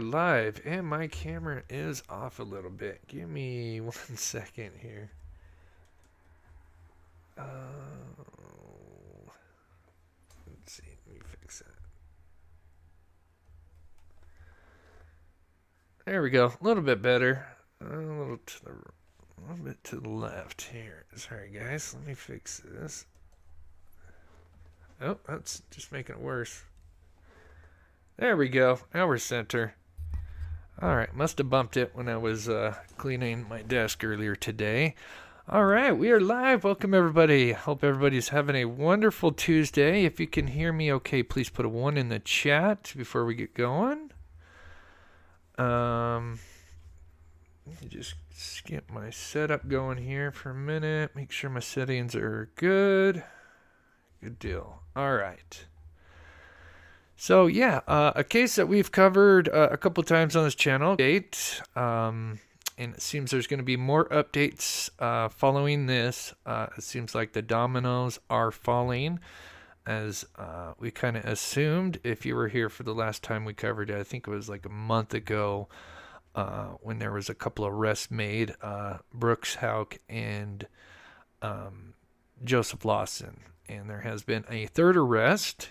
live, and my camera is off a little bit. Give me 1 second here. Let's see. Let me fix that. There we go. A little bit better. A little bit to the left here. Sorry, guys. Let me fix this. Oh, that's just making it worse. There we go. Now we're center. Alright, must have bumped it when I was cleaning my desk earlier today. Alright, we are live. Welcome everybody. Hope everybody's having a wonderful Tuesday. If you can hear me okay, please put a 1 in the chat before we get going. Let me just get my setup going here for a minute. Make sure my settings are good. Good deal. Alright. So yeah, a case that we've covered a couple times on this channel. And it seems there's going to be more updates following this. It seems like the dominoes are falling, as we kind of assumed. If you were here for the last time we covered it, I think it was like a month ago, when there was a couple of arrests made, Brooks, Houck, and Joseph Lawson. And there has been a third arrest.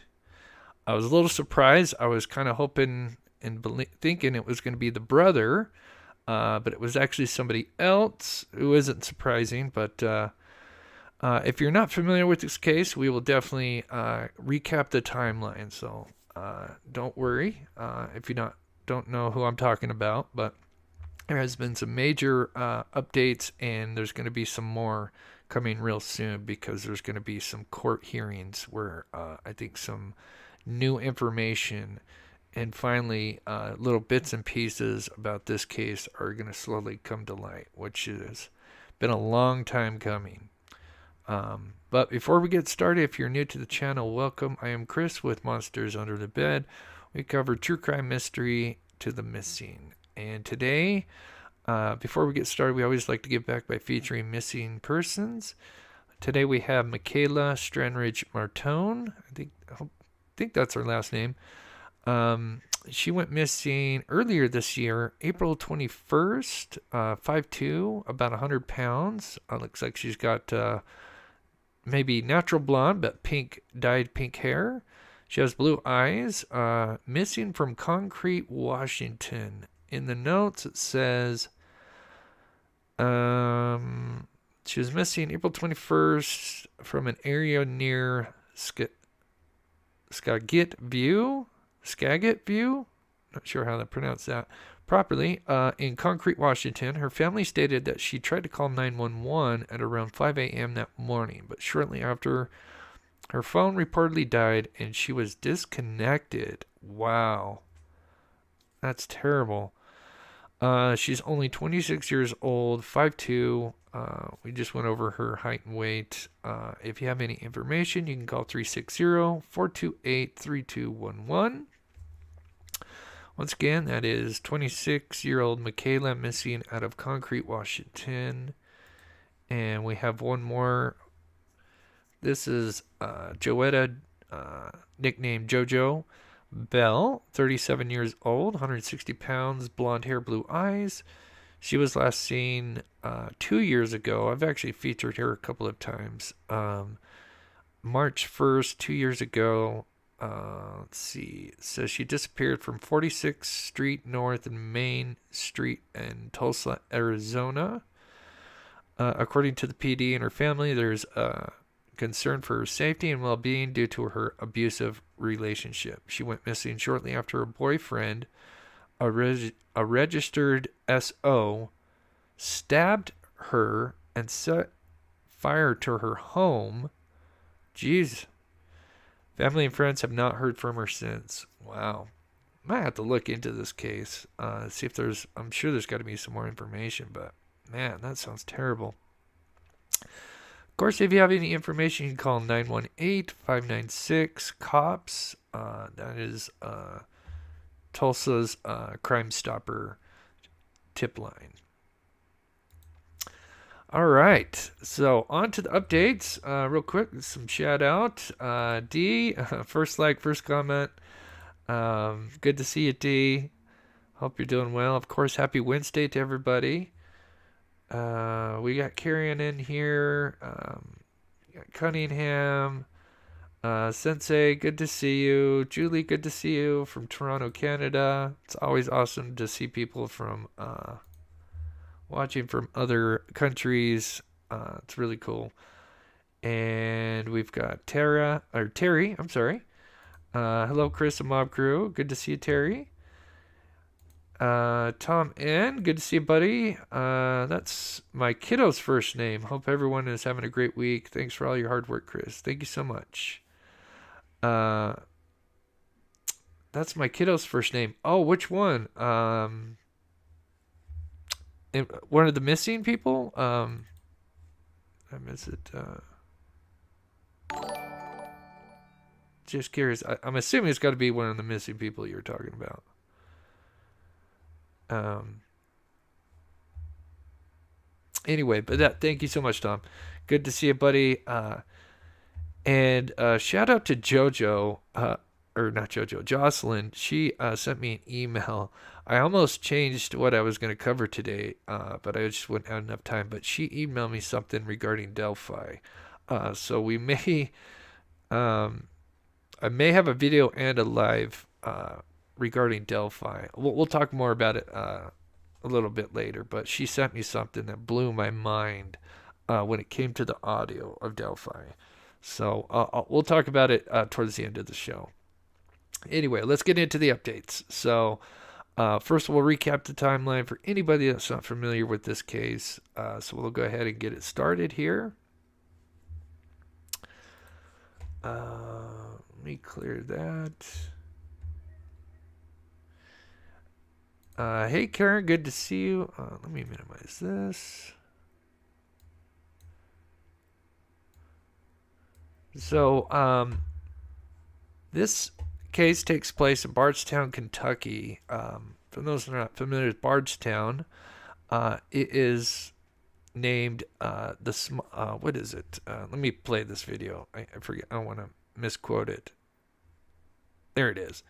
I was a little surprised. I was kind of hoping and thinking it was going to be the brother, but it was actually somebody else, who isn't surprising. But if you're not familiar with this case, we will definitely recap the timeline. So don't worry if you don't know who I'm talking about. But there has been some major updates, and there's going to be some more coming real soon, because there's going to be some court hearings where I think some new information and finally little bits and pieces about this case are going to slowly come to light, which has been a long time coming. But before we get started, if you're new to the channel, welcome. I am Chris with Monsters Under the Bed. We cover true crime, mystery to the missing. And today, before we get started, we always like to give back by featuring missing persons. Today we have Michaela Stranridge Martone. I think that's her last name. She went missing earlier this year, April 21st, 5'2", about 100 pounds. Looks like she's got maybe natural blonde, but dyed pink hair. She has blue eyes. Missing from Concrete, Washington. In the notes it says she was missing April 21st from an area near Skagit View, not sure how to pronounce that properly, in Concrete, Washington. Her family stated that she tried to call 911 at around 5 a.m. that morning, but shortly after, her phone reportedly died and she was disconnected. Wow. That's terrible. She's only 26 years old, 5'2". We just went over her height and weight. If you have any information, you can call 360-428-3211. Once again, that is 26-year-old Michaela missing out of Concrete, Washington. And we have one more. This is Joetta, nicknamed JoJo Bell, 37 years old, 160 pounds, blonde hair, blue eyes. She was last seen 2 years ago. I've actually featured her a couple of times. March 1st, 2 years ago. Let's see. It says she disappeared from 46th Street North and Main Street in Tulsa, Arizona. According to the PD and her family, there's concern for her safety and well-being due to her abusive relationship. She went missing shortly after her boyfriend, a registered SO, stabbed her and set fire to her home. Jeez. Family and friends have not heard from her since. Wow. Might have to look into this case. See if I'm sure there's got to be some more information, but man, that sounds terrible. Of course, if you have any information, you can call 918-596-COPS. That is Tulsa's Crime Stopper tip line. All right, so on to the updates. Real quick, some shout out. D, first like, first comment. Good to see you, D. Hope you're doing well. Of course, happy Wednesday to everybody. We got Carrion in here. We got Cunningham. Sensei, good to see you. Julie, good to see you from Toronto, Canada. It's always awesome to see people from watching from other countries. It's really cool. And we've got Terry, I'm sorry. Hello, Chris and Mob Crew. Good to see you, Terry. Tom N, good to see you, buddy. That's my kiddo's first name. Hope everyone is having a great week. Thanks for all your hard work, Chris. Thank you so much. That's my kiddo's first name. Oh, which one? One of the missing people? I miss it. Just curious. I'm assuming it's got to be one of the missing people you're talking about. Anyway, but thank you so much, Tom. Good to see you, buddy. And shout out to JoJo, or not JoJo, Jocelyn. She sent me an email. I almost changed what I was going to cover today, but I just wouldn't have enough time. But she emailed me something regarding Delphi. So we may, I may have a video and a live regarding Delphi. We'll talk more about it a little bit later, but she sent me something that blew my mind when it came to the audio of Delphi. So we'll talk about it towards the end of the show. Anyway, let's get into the updates. So first we'll recap the timeline for anybody that's not familiar with this case. So we'll go ahead and get it started here. Let me clear that. Hey Karen, good to see you. Let me minimize this. So, this case takes place in Bardstown, Kentucky. For those who are not familiar with Bardstown, it is named what is it? Let me play this video. I forget. I don't want to misquote it. There it is.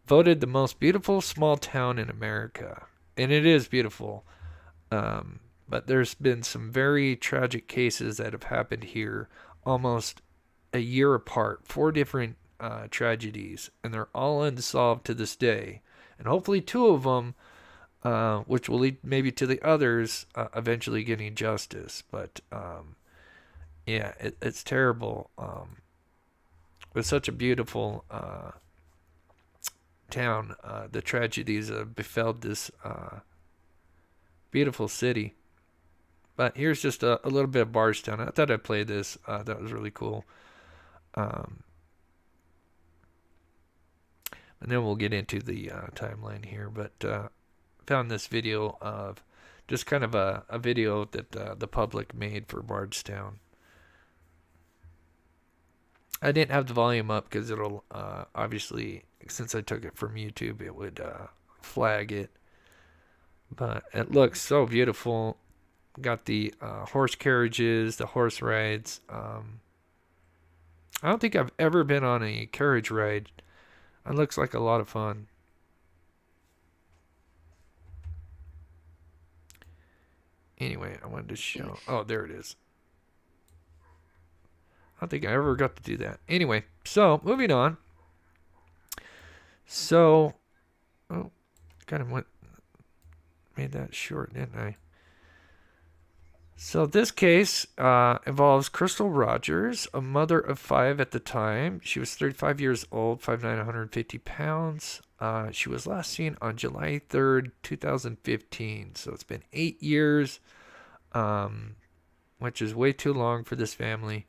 Voted the most beautiful small town in America. And it is beautiful. But there's been some very tragic cases that have happened here almost a year apart. 4 different tragedies. And they're all unsolved to this day. And hopefully 2 of them, which will lead maybe to the others, eventually getting justice. But yeah, it's terrible. With such a beautiful town, the tragedies befell this beautiful city. But here's just a little bit of Bardstown. I thought I'd play this. That was really cool. And then we'll get into the timeline here. But found this video of just kind of a video that the public made for Bardstown. I didn't have the volume up because it'll obviously, since I took it from YouTube, it would flag it. But it looks so beautiful. Got the horse carriages, the horse rides. I don't think I've ever been on a carriage ride. It looks like a lot of fun. Anyway, I wanted to show. Oh, there it is. I don't think I ever got to do that. Anyway, so moving on. So, kind of made that short, didn't I? So this case involves Crystal Rogers, a mother of 5 at the time. She was 35 years old, 5'9", 150 pounds. She was last seen on July 3rd, 2015. So it's been 8 years, which is way too long for this family.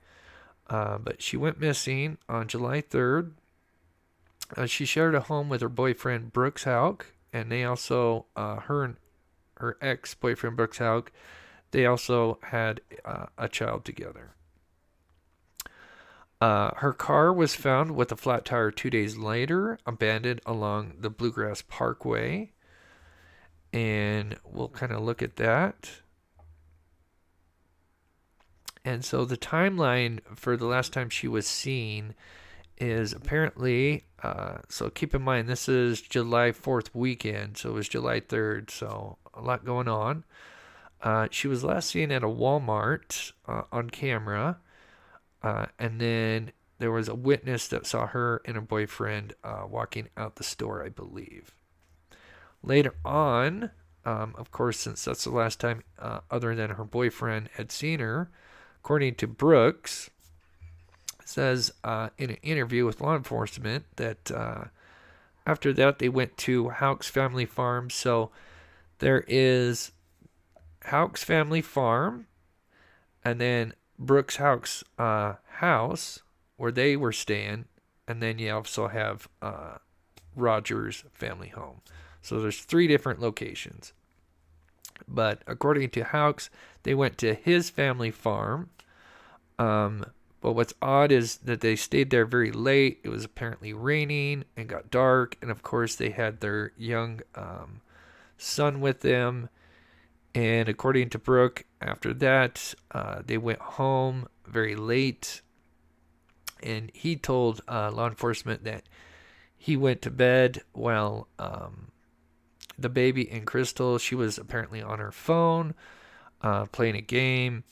But she went missing on July 3rd. She shared a home with her boyfriend, Brooks Houck, and they also, her and her ex-boyfriend, Brooks Houck, they also had a child together. Her car was found with a flat tire 2 days later, abandoned along the Bluegrass Parkway. And we'll kind of look at that. And so the timeline for the last time she was seen is apparently, so keep in mind this is July 4th weekend, so it was July 3rd, so a lot going on. She was last seen at a Walmart on camera, and then there was a witness that saw her and her boyfriend walking out the store, I believe. Later on, of course, since that's the last time other than her boyfriend had seen her, according to Brooks, says in an interview with law enforcement that after that they went to Houck's family farm. So there is Houck's family farm, and then Brooks Houck's house where they were staying, and then you also have Roger's family home. So there's 3 different locations. But according to Houck's, they went to his family farm. But what's odd is that they stayed there very late. It was apparently raining and got dark. And of course, they had their young son with them. And according to Brooke, after that, they went home very late. And he told law enforcement that he went to bed while the baby and Crystal, she was apparently on her phone playing a game.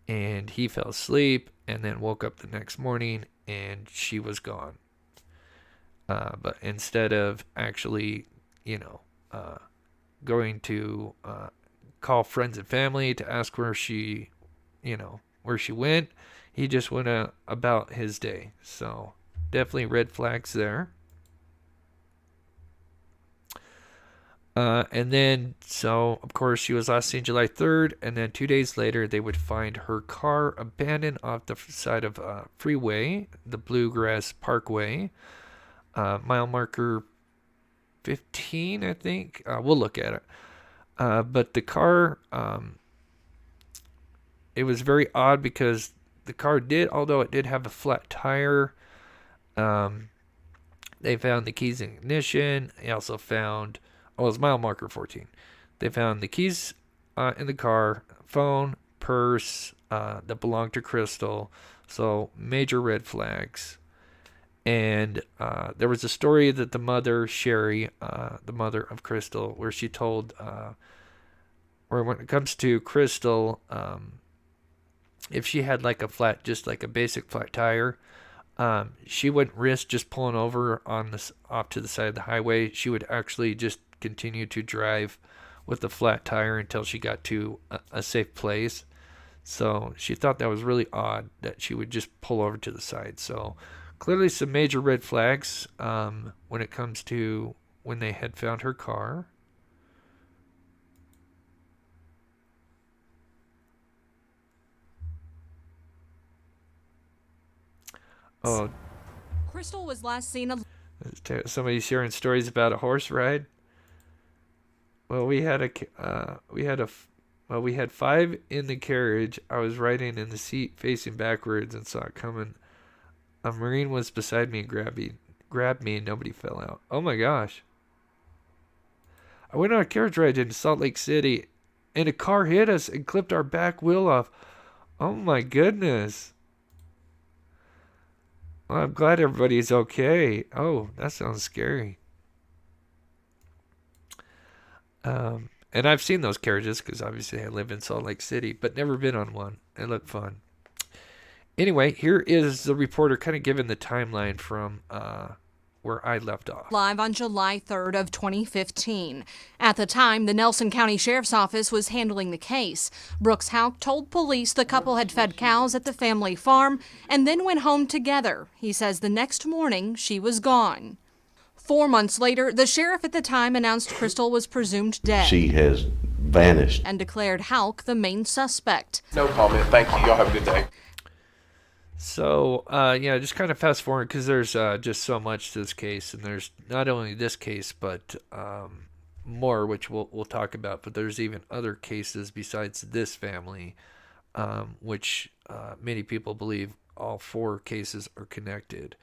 And he fell asleep and then woke up the next morning and she was gone. But instead of actually, going to call friends and family to ask where she went, he just went about his day. So definitely red flags there. And then, so, of course, she was last seen July 3rd, and then 2 days later, they would find her car abandoned off the side of freeway, the Bluegrass Parkway, mile marker 15, I think. We'll look at it. But the car, it was very odd because the car although it did have a flat tire, they found the keys in ignition. They also found... it was mile marker 14. They found the keys in the car, phone, purse that belonged to Crystal. So major red flags. And there was a story that the mother, Sherry, the mother of Crystal, where she told, or when it comes to Crystal, if she had like just like a basic flat tire, she wouldn't risk just pulling over off to the side of the highway. She would actually just continue to drive with a flat tire until she got to a safe place. So she thought that was really odd that she would just pull over to the side. So clearly some major red flags when it comes to when they had found her car. Oh, Crystal was last seen. Somebody sharing stories about a horse ride. Well, we had 5 in the carriage. I was riding in the seat facing backwards and saw it coming. A Marine was beside me and grabbed me and nobody fell out. Oh my gosh. I went on a carriage ride in Salt Lake City and a car hit us and clipped our back wheel off. Oh my goodness. Well, I'm glad everybody's okay. Oh, that sounds scary. And I've seen those carriages because obviously I live in Salt Lake City, but never been on one. They look fun. Anyway, here is the reporter kind of giving the timeline from where I left off. Live on July 3rd of 2015. At the time, the Nelson County Sheriff's Office was handling the case. Brooks Houck told police the couple had fed cows at the family farm and then went home together. He says the next morning she was gone. 4 months later, the sheriff at the time announced Crystal was presumed dead. She has vanished. And declared Houck the main suspect. No comment. Thank you. Y'all have a good day. So, just kind of fast forward because there's just so much to this case. And there's not only this case, but more, which we'll talk about. But there's even other cases besides this family, which many people believe all 4 cases are connected.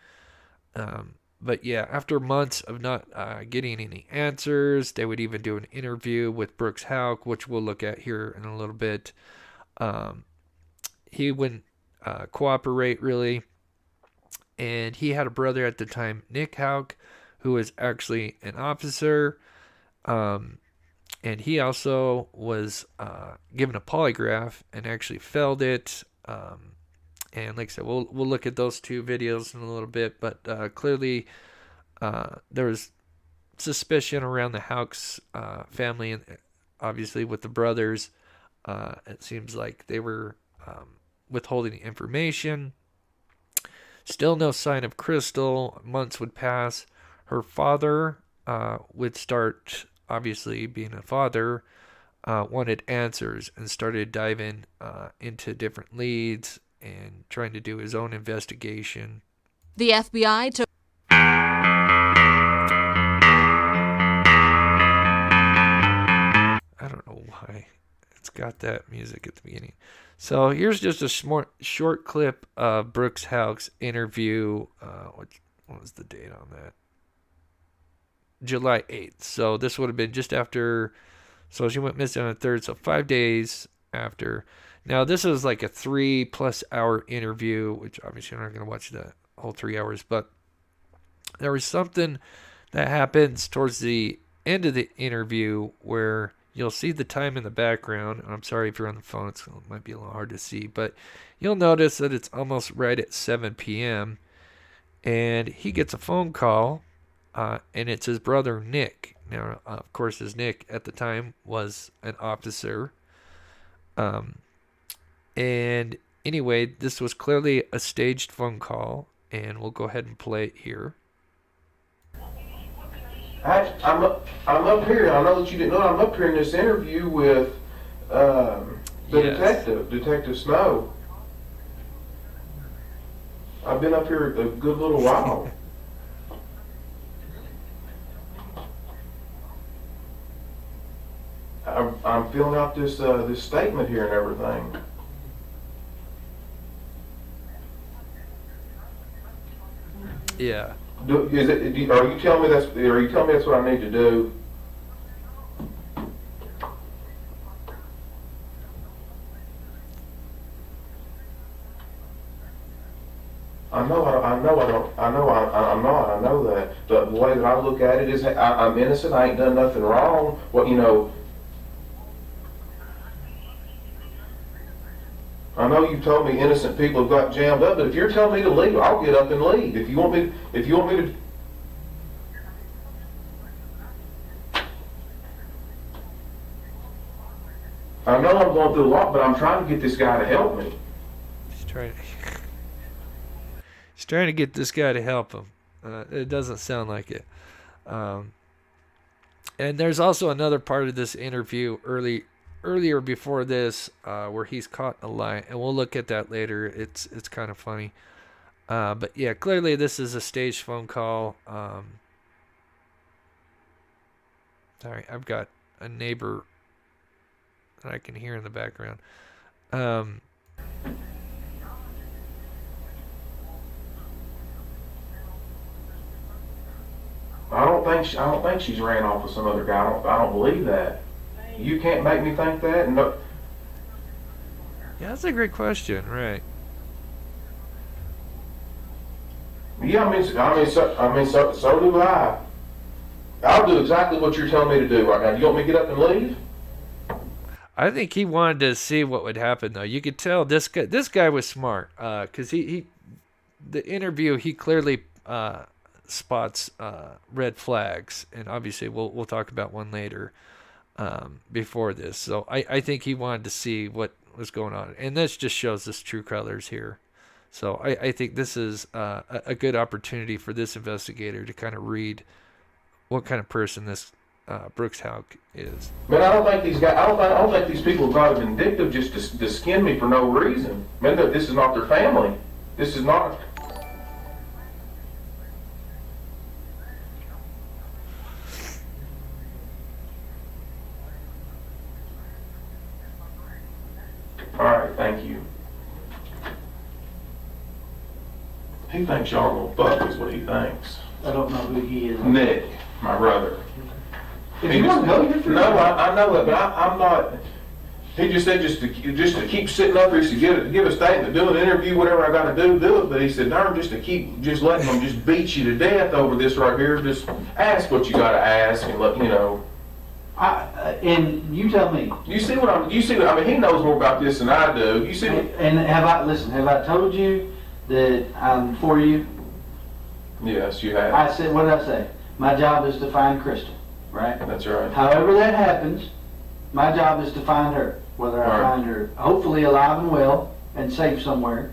But yeah, after months of not getting any answers, they would even do an interview with Brooks Houck, which we'll look at here in a little bit. He wouldn't cooperate really. And he had a brother at the time, Nick Houck, who was actually an officer. And he also was given a polygraph and actually failed it. And like I said, we'll look at those two videos in a little bit. But clearly, there was suspicion around the Houck's family, and obviously with the brothers. It seems like they were withholding information. Still no sign of Crystal. Months would pass. Her father would start, obviously being a father, wanted answers and started diving into different leads and trying to do his own investigation. The FBI took I don't know why it's got that music at the beginning. So here's just a short clip of Brooks Houck's interview. What was the date on that? July 8th. So this would have been just after. So she went missing on the 3rd. So 5 days after. Now this is like a 3+ hour interview, which obviously I'm not going to watch the whole 3 hours. But there was something that happens towards the end of the interview where you'll see the time in the background. I'm sorry if you're on the phone, it might be a little hard to see, but you'll notice that it's almost right at 7 p.m. And he gets a phone call, and it's his brother Nick. Now, of course, his Nick at the time was an officer. And anyway, this was clearly a staged phone call, and we'll go ahead and play it here. I'm up here. I know that you didn't know. I'm up here in this interview with the Yes. Detective Snow. I've been up here a good little while. I'm filling out this statement here and everything. Yeah. Are you telling me that's what I need to do? I know that. But the way that I look at it is, I'm innocent. I ain't done nothing wrong. I know you told me innocent people have got jammed up, but if you're telling me to leave, I'll get up and leave. If you want me to. I know I'm going through a lot, but I'm trying to get this guy to help me. He's trying to get this guy to help him. It doesn't sound like it. And there's also another part of this interview earlier before this where he's caught a lie, and we'll look at that later. It's kind of funny. But yeah, clearly this is a staged phone call. Sorry, I've got a neighbor that I can hear in the background. I don't think she's ran off with some other guy. I don't believe that. You can't make me think that. No. Yeah, that's a great question, right? Yeah, so do I. I'll do exactly what you're telling me to do right now. You want me to get up and leave? I think he wanted to see what would happen, though. You could tell this guy was smart, because the interview, he clearly spots red flags, and obviously we'll talk about one later before this. So I think he wanted to see what was going on, and this just shows his true colors here. So I think this is a good opportunity for this investigator to kind of read what kind of person this Brooks Houck is. Man, I don't think these guys. I don't think these people have got it vindictive just to skin me for no reason. Man, this is not their family. This is not. All right, thank you. He thinks y'all gonna fuck is what he thinks. I don't know who he is. Nick, my brother. If you want to know, you're free. No, I know it, but I'm not. He just said just to keep sitting up here, to give a statement, do an interview, whatever I got to do it. But he said, darn, just letting them just beat you to death over this right here. Just ask what you got to ask and let you know. And you tell me. You see what I mean, he knows more about this than I do. You see what? And have I told you that I'm for you? Yes, you have. I said, what did I say? My job is to find Crystal, right? That's right. However that happens, my job is to find her. Whether I find her hopefully alive and well and safe somewhere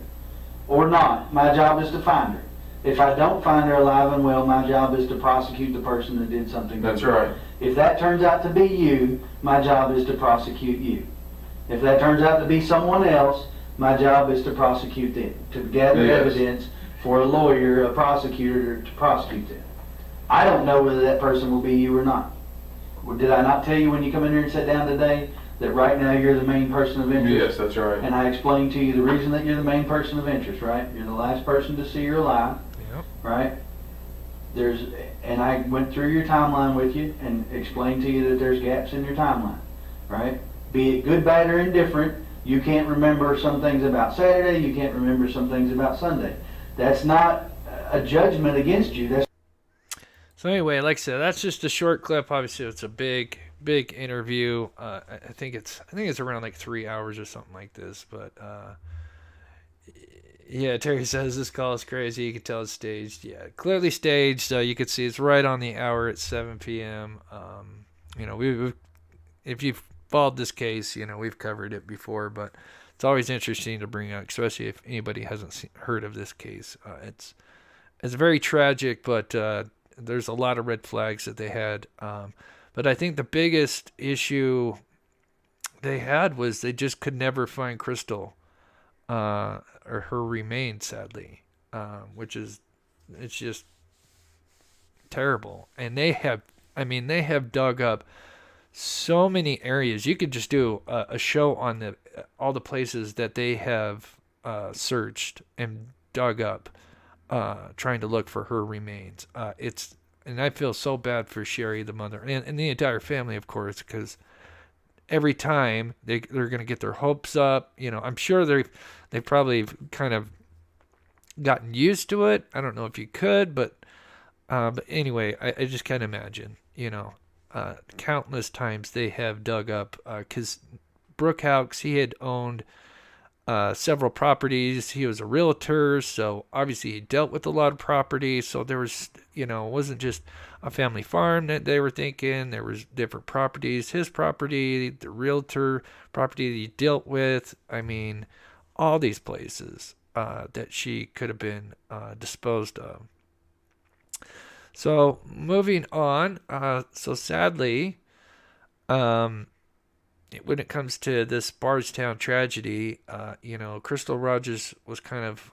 or not, my job is to find her. If I don't find her alive and well, my job is to prosecute the person that did something. That's right. If that turns out to be you, my job is to prosecute you. If that turns out to be someone else, my job is to prosecute them, to gather evidence for a lawyer, a prosecutor to prosecute them. I don't know whether that person will be you or not. Did I not tell you when you come in here and sit down today that right now you're the main person of interest? Yes, that's right. And I explained to you the reason that you're the main person of interest, right? You're the last person to see her alive, right? And I went through your timeline with you and explained to you that there's gaps in your timeline, right? Be it good, bad, or indifferent, you can't remember some things about Saturday, you can't remember some things about Sunday. That's not a judgment against you. So anyway, like I said, that's just a short clip. Obviously, it's a big interview. I think it's around like 3 hours or something like this. But yeah, Terry says this call is crazy. You can tell it's staged. Yeah, clearly staged. You can see it's right on the hour at 7 p.m. If you've followed this case, we've covered it before, but it's always interesting to bring up, especially if anybody hasn't heard of this case. It's very tragic, but there's a lot of red flags that they had. But I think the biggest issue they had was they just could never find Crystal or her remains, sadly, it's just terrible. And they have dug up so many areas. You could just do a show on all the places that they have searched and dug up, trying to look for her remains. And I feel so bad for Sherry, the mother, and the entire family, of course, because every time they're going to get their hopes up. I'm sure they've probably kind of gotten used to it. I don't know if you could, but anyway, I just can't imagine, countless times they have dug up, because Brooke Houck, he had owned several properties. He was a realtor, so obviously he dealt with a lot of property. So there was, it wasn't just a family farm that they were thinking. There was different properties. His property, the realtor property that he dealt with. I mean, all these places that she could have been disposed of. So moving on. So sadly, when it comes to this Bardstown tragedy, Crystal Rogers was kind of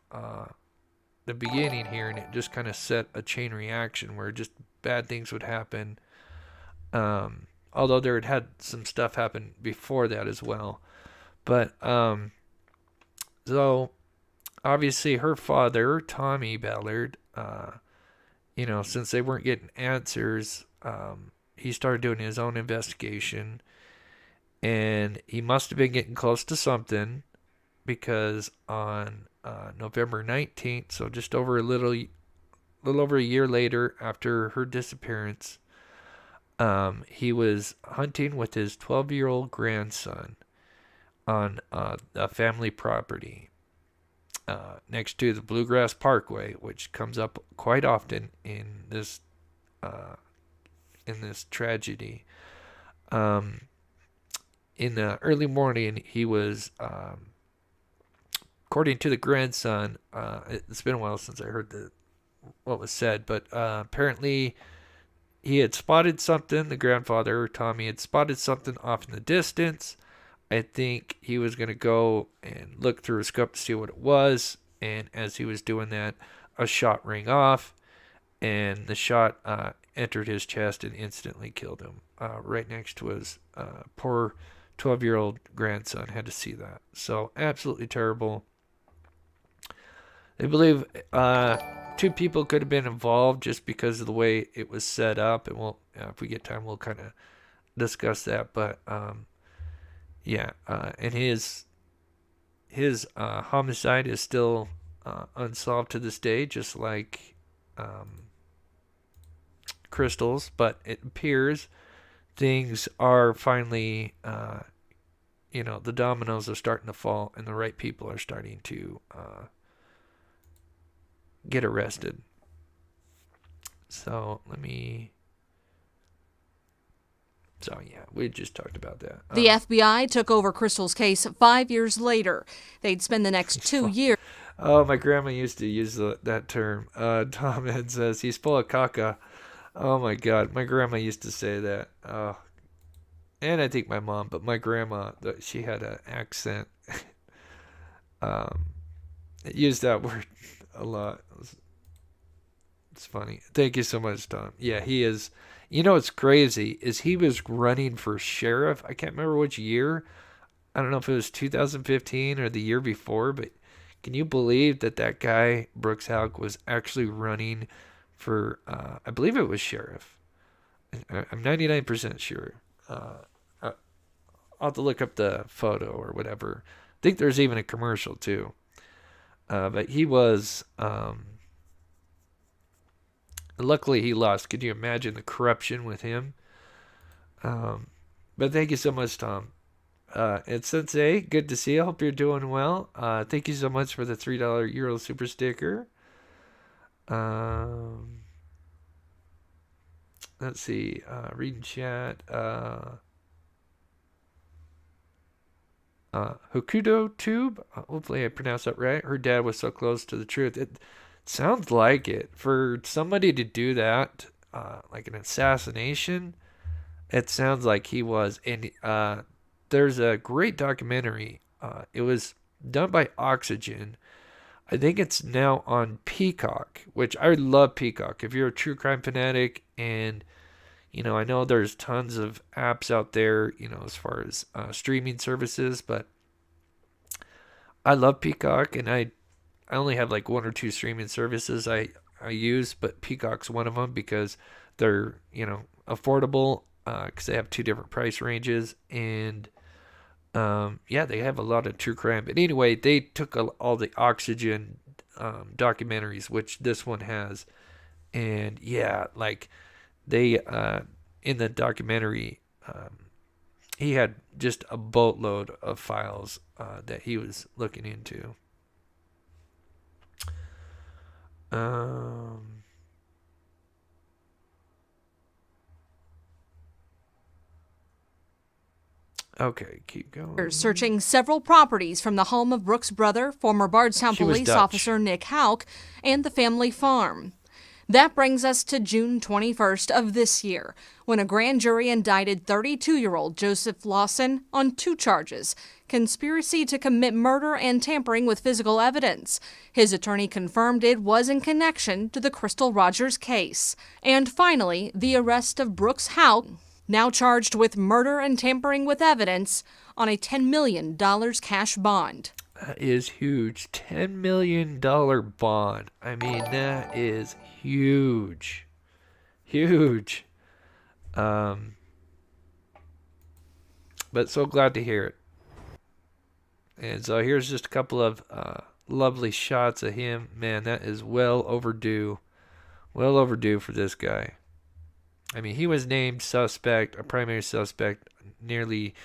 the beginning here, and it just kind of set a chain reaction where just bad things would happen. Although there had some stuff happen before that as well. But so obviously her father, Tommy Ballard, since they weren't getting answers, he started doing his own investigation. And he must have been getting close to something, because on November 19th, so just over a little over a year later after her disappearance, he was hunting with his 12-year-old grandson on a family property next to the Bluegrass Parkway, which comes up quite often in this tragedy. In the early morning, he was, according to the grandson, it's been a while since I heard what was said, but apparently he had spotted something. The grandfather, Tommy, had spotted something off in the distance. I think he was going to go and look through his scope to see what it was, and as he was doing that, a shot rang off, and the shot entered his chest and instantly killed him. Right next to his poor 12-year-old grandson had to see that. So absolutely terrible. They believe two people could have been involved just because of the way it was set up, and we'll, if we get time, we'll kind of discuss that. But yeah, and his homicide is still unsolved to this day, just like Crystal's. But it appears things are finally, the dominoes are starting to fall, and the right people are starting to get arrested. So yeah, we just talked about that. The FBI took over Crystal's case 5 years later. They'd spend the next 2 years. Oh, my grandma used to use that term. Tom Ed says he's full of caca. Oh my God, my grandma used to say that. And I think my mom, but my grandma, she had an accent. Used that word a lot. It's funny. Thank you so much, Tom. Yeah, he is. You know what's crazy is he was running for sheriff. I can't remember which year. I don't know if it was 2015 or the year before, but can you believe that guy, Brooks Houck, was actually running for, I believe it was sheriff. I'm 99% sure. I'll have to look up the photo or whatever. I think there's even a commercial too. But he was, luckily he lost. Could you imagine the corruption with him? But thank you so much, Tom. And Sensei, good to see you. Hope you're doing well. Thank you so much for the $3 Euro Super Sticker. Let's see. Reading chat. Hokudo Tube. Hopefully I pronounced that right. Her dad was so close to the truth. It sounds like it. For somebody to do that, like an assassination, it sounds like he was. And there's a great documentary. It was done by Oxygen. I think it's now on Peacock, which I love Peacock. If you're a true crime fanatic, and I know there's tons of apps out there, as far as streaming services, but I love Peacock, and I only have like one or two streaming services I use, but Peacock's one of them because they're, affordable, because they have two different price ranges, and yeah, they have a lot of true crime. But anyway, they took all the Oxygen documentaries, which this one has, and yeah, like they in the documentary, he had just a boatload of files that he was looking into. Okay, keep going. Searching several properties from the home of Brooks' brother, former Bardstown police officer Nick Houck, and the family farm. That brings us to June 21st of this year, when a grand jury indicted 32-year-old Joseph Lawson on 2 charges: conspiracy to commit murder and tampering with physical evidence. His attorney confirmed it was in connection to the Crystal Rogers case. And finally, the arrest of Brooks Houck, now charged with murder and tampering with evidence, on a $10 million cash bond. That is huge. $10 million bond. I mean, that is huge. Huge. But so glad to hear it. And so here's just a couple of lovely shots of him. Man, that is well overdue. Well overdue for this guy. I mean, he was named a primary suspect, nearly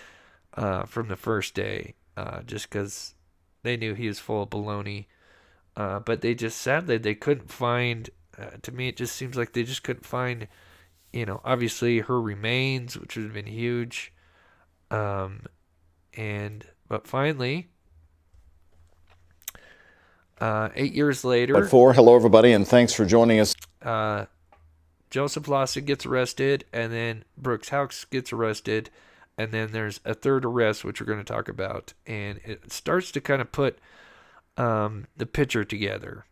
from the first day, just because they knew he was full of baloney. But they just, sadly, they couldn't find, to me, it just seems like they just couldn't find, obviously her remains, which would have been huge. But finally, 8 years later. Hello, everybody, and thanks for joining us. Joseph Lawson gets arrested, and then Brooks Houck gets arrested, and then there's a third arrest, which we're going to talk about, and it starts to kind of put the picture together.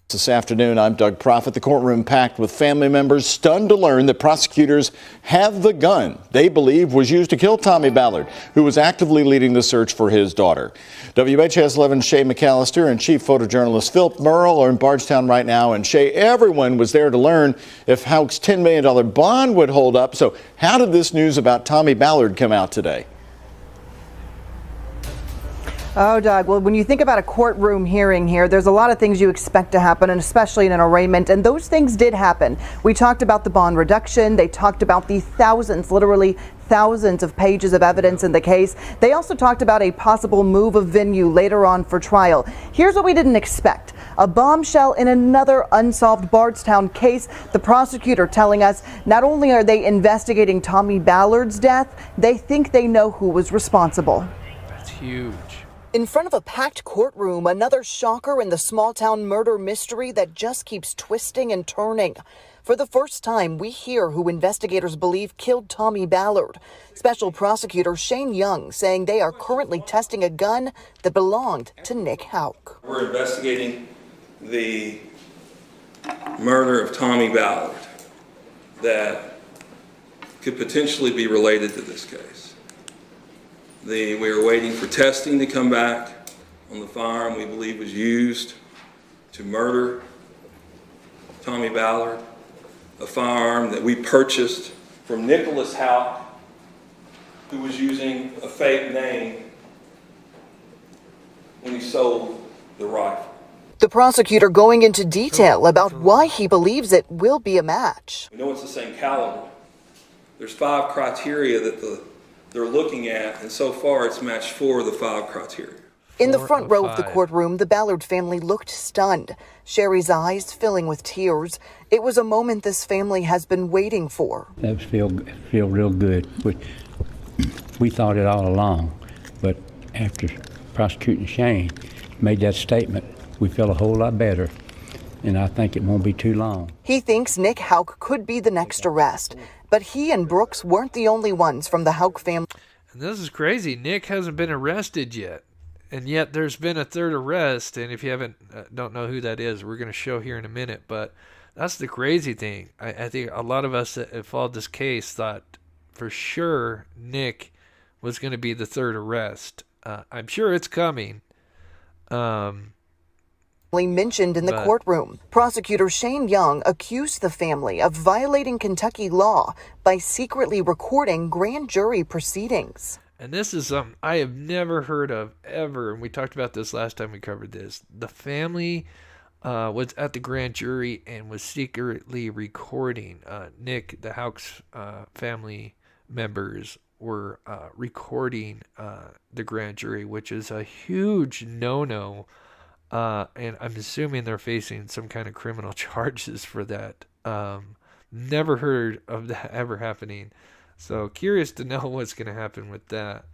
This afternoon, I'm Doug Proffitt. The courtroom packed with family members stunned to learn that prosecutors have the gun they believe was used to kill Tommy Ballard, who was actively leading the search for his daughter. WHS 11's Shay McAllister and chief photojournalist Philip Merle are in Bardstown right now. And Shay, everyone was there to learn if Houck's $10 million bond would hold up. So how did this news about Tommy Ballard come out today? Oh, Doug, well, when you think about a courtroom hearing here, there's a lot of things you expect to happen, and especially in an arraignment, and those things did happen. We talked about the bond reduction. They talked about the thousands, literally thousands of pages of evidence in the case. They also talked about a possible move of venue later on for trial. Here's what we didn't expect. A bombshell in another unsolved Bardstown case. The prosecutor telling us not only are they investigating Tommy Ballard's death, they think they know who was responsible. That's huge. In front of a packed courtroom, another shocker in the small-town murder mystery that just keeps twisting and turning. For the first time, we hear who investigators believe killed Tommy Ballard. Special prosecutor Shane Young saying they are currently testing a gun that belonged to Nick Houck. We're investigating the murder of Tommy Ballard that could potentially be related to this case. We are waiting for testing to come back on the firearm we believe was used to murder Tommy Ballard, a firearm that we purchased from Nicholas Houck, who was using a fake name when he sold the rifle. The prosecutor going into detail about why he believes it will be a match. We know it's the same caliber. There's 5 criteria that they're looking at, and so far it's matched 4 of the 5 criteria. In the front row of the courtroom, the Ballard family looked stunned, Sherry's eyes filling with tears. It was a moment this family has been waiting for. That feel real good. We thought it all along, but after prosecuting Shane made that statement, we feel a whole lot better, and I think it won't be too long. He thinks Nick Houck could be the next arrest, but he and Brooks weren't the only ones from the Houck family. And this is crazy. Nick hasn't been arrested yet, and yet there's been a third arrest. And if you don't know who that is, we're going to show here in a minute. But that's the crazy thing. I think a lot of us that have followed this case thought for sure Nick was going to be the third arrest. I'm sure it's coming. Mentioned in the courtroom. Prosecutor Shane Young accused the family of violating Kentucky law by secretly recording grand jury proceedings. And this is something I have never heard of ever. And we talked about this last time we covered this. The family was at the grand jury and was secretly recording. Nick, the Houck's family members were recording the grand jury, which is a huge no-no. And I'm assuming they're facing some kind of criminal charges for that. Never heard of that ever happening. So curious to know what's going to happen with that.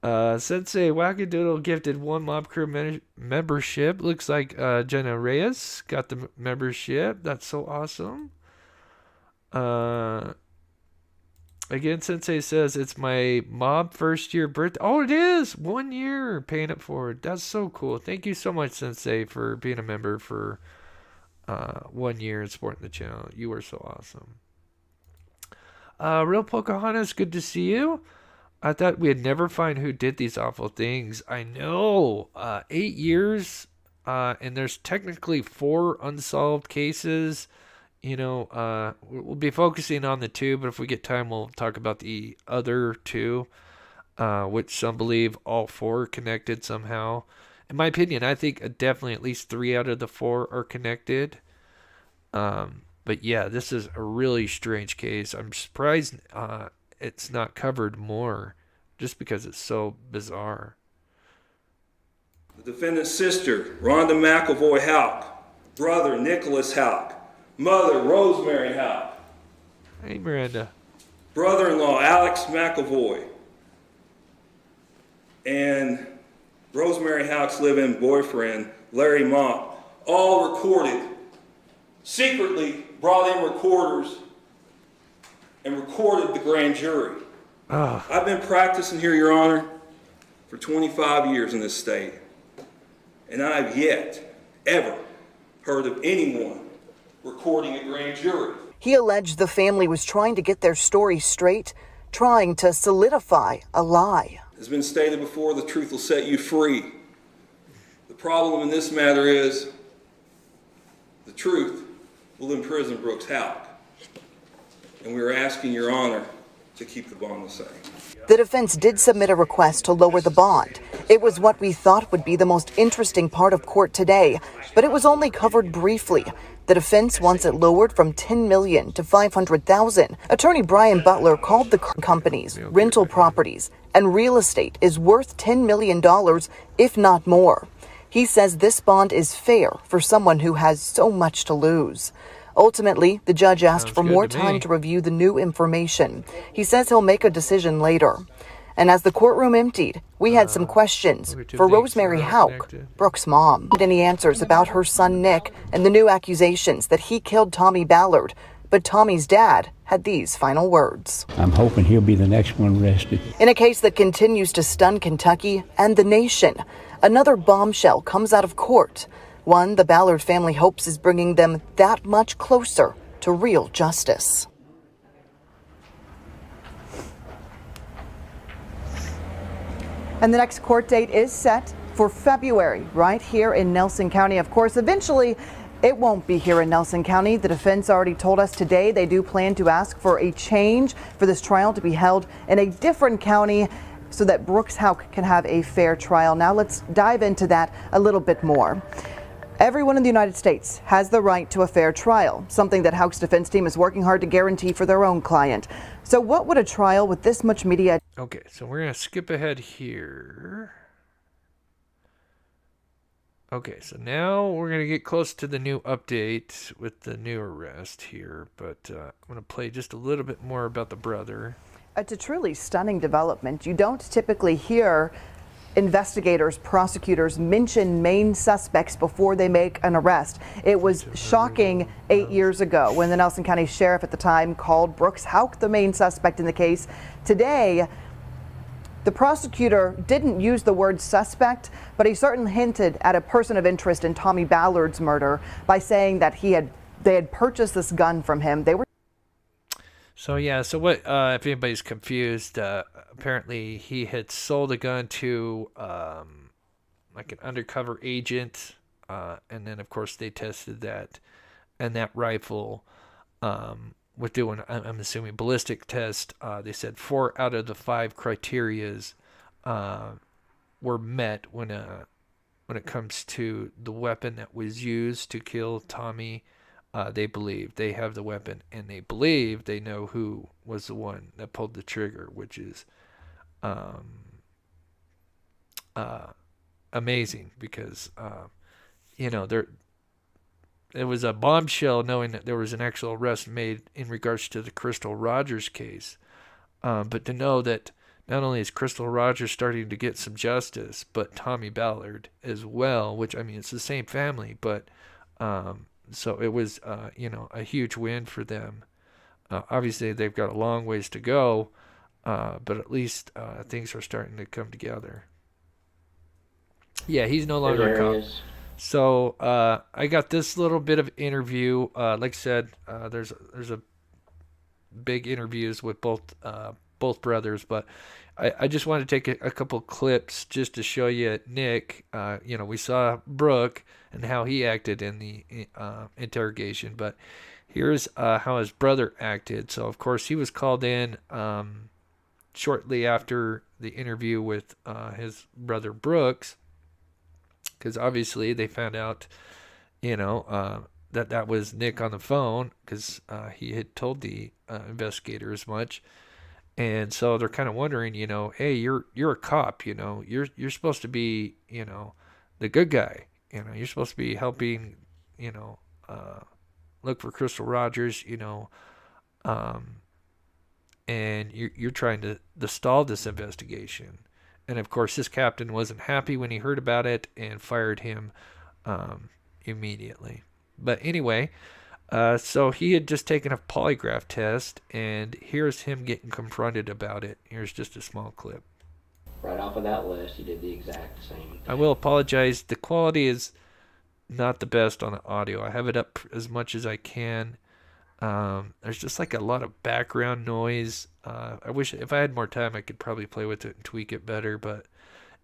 Sensei Wackadoodle gifted 1 Mob Crew membership. Looks like Jenna Reyes got the membership. That's so awesome. Again, Sensei says it's my mob first year birthday. Oh, it is 1 year paying it forward. That's so cool. Thank you so much, Sensei, for being a member for 1 year and supporting the channel. You are so awesome. Real Pocahontas, good to see you. I thought we'd never find who did these awful things. I know. 8 years, and there's technically 4 unsolved cases. You know, we'll be focusing on the 2, but if we get time, we'll talk about the other 2, which some believe all 4 are connected somehow. In my opinion, I think definitely at least 3 out of the 4 are connected. But yeah, this is a really strange case. I'm surprised it's not covered more, just because it's so bizarre. The defendant's sister, Rhonda McElvoy Houck, brother Nicholas Houck, mother Rosemary Houck. Hey, Miranda. Brother-in-law Alex McElvoy. And Rosemary Houck's live-in boyfriend, Larry Mott, all recorded, secretly brought in recorders and recorded the grand jury. I've been practicing here, Your Honor, for 25 years in this state. And I have yet, ever, heard of anyone recording a grand jury. He alleged the family was trying to get their story straight, trying to solidify a lie. As been stated before, the truth will set you free. The problem in this matter is the truth will imprison Brooks Houck. And we are asking Your Honor to keep the bond the same. The defense did submit a request to lower the bond. It was what we thought would be the most interesting part of court today, but it was only covered briefly. The defense wants it lowered from $10 million to $500,000. Attorney Brian Butler called the companies, rental properties, and real estate is worth $10 million, if not more. He says this bond is fair for someone who has so much to lose. Ultimately, the judge asked for more time to review the new information. He says he'll make a decision later. And as the courtroom emptied, we had some questions for Rosemary Houck, Brooks' mom. Any answers about her son Nick and the new accusations that he killed Tommy Ballard. But Tommy's dad had these final words. I'm hoping he'll be the next one arrested. In a case that continues to stun Kentucky and the nation, another bombshell comes out of court. One the Ballard family hopes is bringing them that much closer to real justice. And the next court date is set for February, right here in Nelson County. Of course, eventually it won't be here in Nelson County. The defense already told us today they do plan to ask for a change for this trial to be held in a different county so that Brooks Houck can have a fair trial. Now let's dive into that a little bit more. Everyone in the United States has the right to a fair trial, something that Houck's defense team is working hard to guarantee for their own client. So what would a trial with this much media... Okay, so we're going to skip ahead here. Okay, so now we're going to get close to the new update with the new arrest here, but I'm going to play just a little bit more about the brother. It's a truly stunning development. You don't typically hear investigators, prosecutors mention main suspects before they make an arrest. It was shocking 8 years ago when the Nelson County Sheriff at the time called Brooks Houck the main suspect in the case. Today, the prosecutor didn't use the word suspect, but he certainly hinted at a person of interest in Tommy Ballard's murder by saying that they had purchased this gun from him. They were... So yeah, so what, if anybody's confused, apparently he had sold a gun to like an undercover agent, and then of course they tested that, and that rifle with doing, I'm assuming, ballistic test, they said 4 out of the 5 criterias were met when it comes to the weapon that was used to kill Tommy. They believe they have the weapon, and they believe they know who was the one that pulled the trigger, which is amazing because, it was a bombshell knowing that there was an actual arrest made in regards to the Crystal Rogers case. But to know that not only is Crystal Rogers starting to get some justice, but Tommy Ballard as well, which, I mean, it's the same family, but... So it was, a huge win for them. Obviously, they've got a long ways to go, but at least things are starting to come together. Yeah, he's no longer a cop. So I got this little bit of interview. Like I said, there's a big interviews with both brothers, but I just wanted to take a couple clips just to show you Nick. We saw Brooke and how he acted in the interrogation, but here's how his brother acted. So, of course, he was called in shortly after the interview with his brother Brooks, because obviously they found out, that was Nick on the phone, because he had told the investigator as much. And so they're kind of wondering, hey, you're a cop, you're supposed to be, the good guy, you're supposed to be helping, look for Crystal Rogers, and you're trying to stall this investigation. And of course, this captain wasn't happy when he heard about it and fired him immediately. But anyway, so he had just taken a polygraph test, and here's him getting confronted about it. Here's just a small clip. Right off of that list, he did the exact same thing. I will apologize. The quality is not the best on the audio. I have it up as much as I can. There's just like a lot of background noise. I wish if I had more time, I could probably play with it and tweak it better. But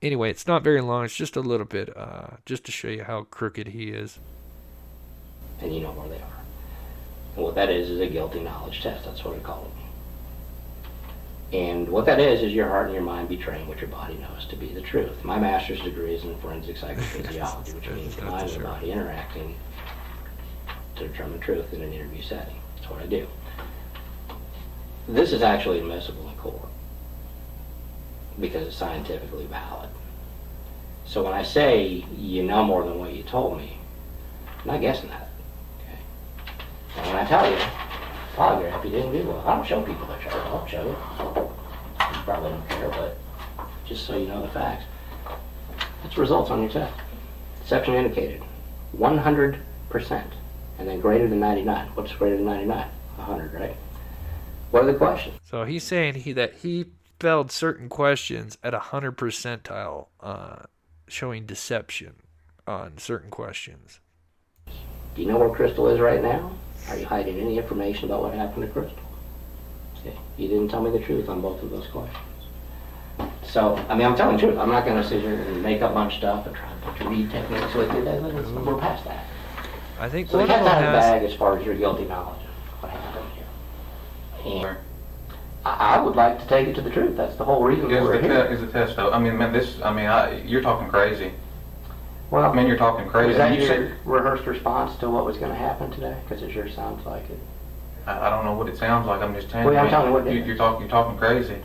anyway, it's not very long. It's just a little bit, just to show you how crooked he is. And you know where they are. And what that is a guilty knowledge test. That's what I call it. And what that is your heart and your mind betraying what your body knows to be the truth. My master's degree is in forensic psychophysiology, which means the mind and the body interacting to determine truth in an interview setting. That's what I do. This is actually admissible in court because it's scientifically valid. So when I say you know more than what you told me, I'm not guessing that. Okay? And when I tell you, polygraph, you didn't do well. I don't show people that chart. I'll show you. You probably don't care, but just so you know the facts. That's the results on your test. Deception indicated 100%, and then greater than 99. What's greater than 99? 100, right? What are the questions? So he's saying that he failed certain questions at 100 percentile, showing deception on certain questions. Do you know where Crystal is right now? Are you hiding any information about what happened to Crystal? Okay. You didn't tell me the truth on both of those questions. So, I mean, I'm telling the truth. I'm not going to sit here and make up a bunch of stuff and try to put your read techniques with you. We're past that. I think so the one of cat's them out of the has... bag as far as your guilty knowledge of what happened here. And I would like to take it to the truth. That's the whole reason we're here. Is the test though? I mean, man, you're talking crazy. Well, I mean, you're talking crazy. Was that your rehearsed response to what was going to happen today? Because it sure sounds like it. I don't know what it sounds like. I'm just telling you. Well, I'm telling you what it is. You're talking crazy.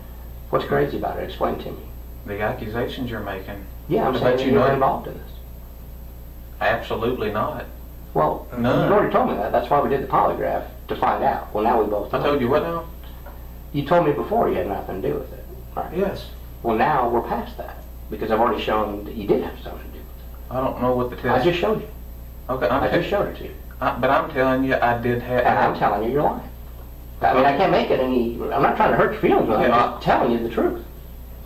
What's crazy about it? Explain to me. The accusations you're making. Yeah, I'm saying you were involved in this. Absolutely not. Well, none. You already told me that. That's why we did the polygraph, to find out. Well, now we both know. I told you what now? You told me before you had nothing to do with it. Right? Yes. Well, now we're past that because I've already shown that you did have something to do with it. I don't know what the test. I just showed you. Okay, I just showed it to you. But I'm telling you, I did have. And I'm telling you, you're lying. I mean, I can't make it any. I'm not trying to hurt your feelings. I'm just telling you the truth.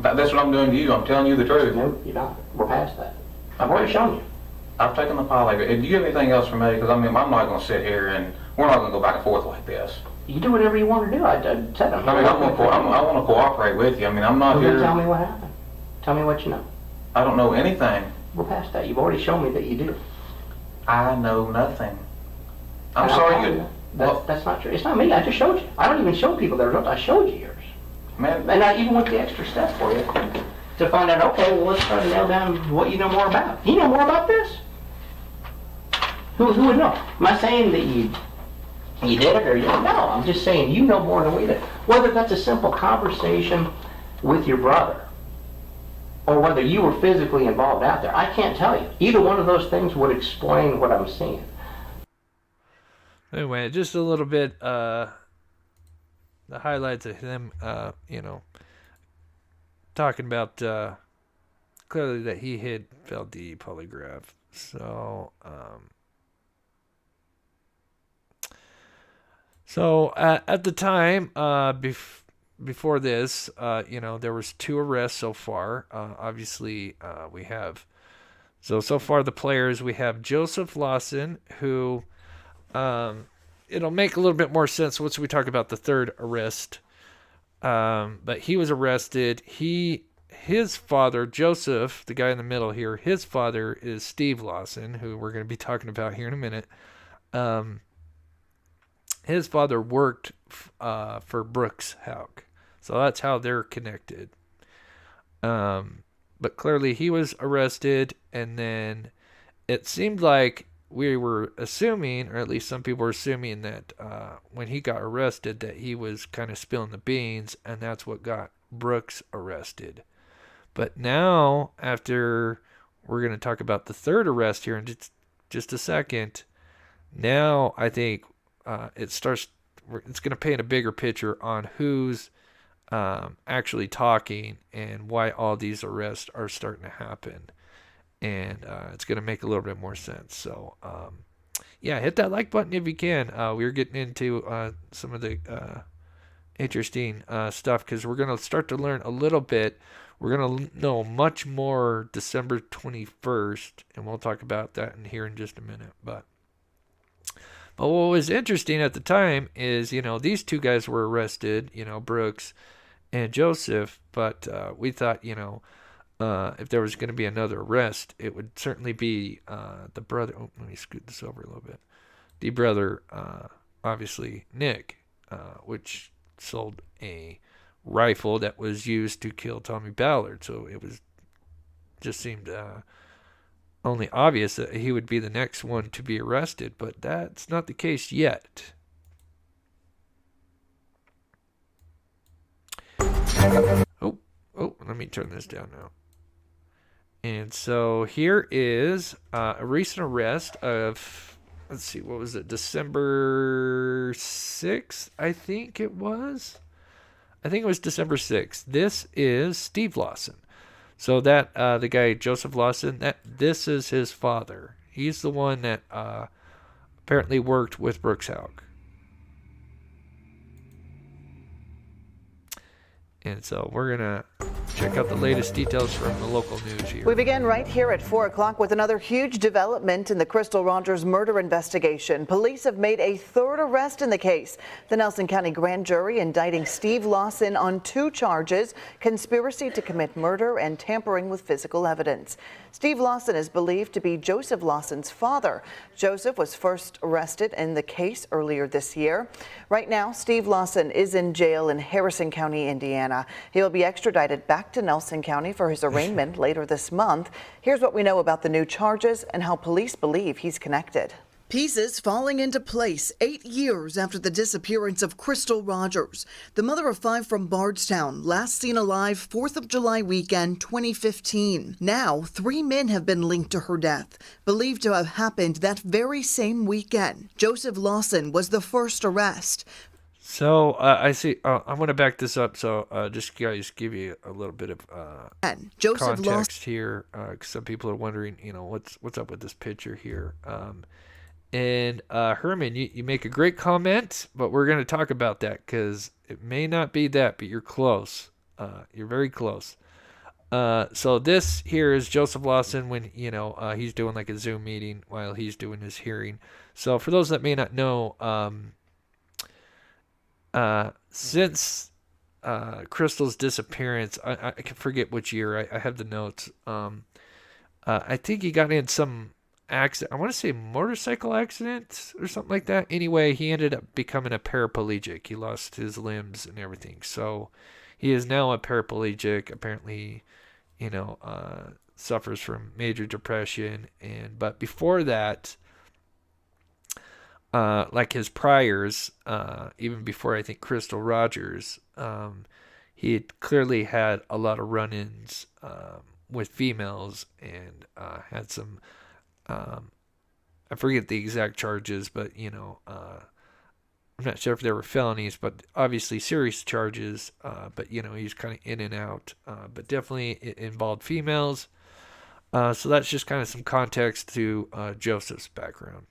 That's what I'm doing to you. I'm telling you the truth. No, you're not. We're past that. I've already shown you. I've taken the polygraph. Do you have anything else for me? Because I mean, I'm not going to sit here and we're not going to go back and forth like this. You do whatever you want to do. I said I'm here. I want to cooperate with you. I mean, I'm not here. Tell me what happened. Tell me what you know. I don't know anything. We're past that. You've already shown me that you do. I know nothing. I'm sorry. That's not true. It's not me. I just showed you. I don't even show people their results. I showed you yours. Man. And I even went the extra step for you to find out, okay, well, let's try to nail down what you know more about. You know more about this? Who would know? Am I saying that you did it or you didn't? No, I'm just saying you know more than we did. Whether that's a simple conversation with your brother or whether you were physically involved out there, I can't tell you. Either one of those things would explain what I'm seeing. Anyway, just a little bit, the highlights of him, talking about clearly that he had failed the polygraph. So, at the time, before this, there was 2 arrests so far. Obviously, we have, so far the players, we have Joseph Lawson, who, it'll make a little bit more sense once we talk about the 3rd arrest. But he was arrested. His father, Joseph, the guy in the middle here, his father is Steve Lawson, who we're going to be talking about here in a minute. His father worked for Brooks Houck. So that's how they're connected. But clearly he was arrested, and then it seemed like we were assuming, or at least some people were assuming, that when he got arrested that he was kind of spilling the beans, and that's what got Brooks arrested. But now, after we're going to talk about the 3rd arrest here in just a second, now I think it's going to paint a bigger picture on who's actually talking and why all these arrests are starting to happen. And it's going to make a little bit more sense. So, hit that like button if you can. We're getting into some of the interesting stuff because we're going to start to learn a little bit. We're going to know much more December 21st, and we'll talk about that here in just a minute. But what was interesting at the time is, these 2 guys were arrested, Brooks and Joseph, but we thought, if there was going to be another arrest, it would certainly be the brother. Oh, let me scoot this over a little bit. The brother, obviously, Nick, which sold a rifle that was used to kill Tommy Ballard. So it was just seemed only obvious that he would be the next one to be arrested, but that's not the case yet. Oh, let me turn this down now. And so here is a recent arrest of, let's see, what was it? December 6th, I think it was. I think it was December 6th. This is Steve Lawson. So that the guy Joseph Lawson, this is his father. He's the one that apparently worked with Brooks Houck. And so we're going to check out the latest details from the local news here. We begin right here at 4 o'clock with another huge development in the Crystal Rogers murder investigation. Police have made a third arrest in the case. The Nelson County grand jury indicting Steve Lawson on 2 charges: conspiracy to commit murder and tampering with physical evidence. Steve Lawson is believed to be Joseph Lawson's father. Joseph was first arrested in the case earlier this year. Right now, Steve Lawson is in jail in Harrison County, Indiana. He'll be extradited back to Nelson County for his arraignment later this month. Here's what we know about the new charges and how police believe he's connected. Pieces falling into place 8 years after the disappearance of Crystal Rogers, the mother of 5 from Bardstown, last seen alive 4th of July weekend 2015. Now, 3 men have been linked to her death, believed to have happened that very same weekend. Joseph Lawson was the first arrest. So I see. I'm going to back this up. So just guys, give you a little bit of context here. Some people are wondering, what's up with this picture here. And Herman, you make a great comment, but we're going to talk about that because it may not be that, but you're close. You're very close. So this here is Joseph Lawson when, he's doing like a Zoom meeting while he's doing his hearing. So for those that may not know, since Crystal's disappearance, I can forget which year. I have the notes. I think he got in some accident. I want to say motorcycle accident or something like that. Anyway, he ended up becoming a paraplegic. He lost his limbs and everything. So he is now a paraplegic. Apparently, suffers from major depression. But before that, like his priors, even before I think Crystal Rogers, he had clearly had a lot of run-ins with females and had some. I forget the exact charges, but I'm not sure if they were felonies, but obviously serious charges. But he's kind of in and out. But definitely it involved females. So that's just kind of some context to Joseph's background.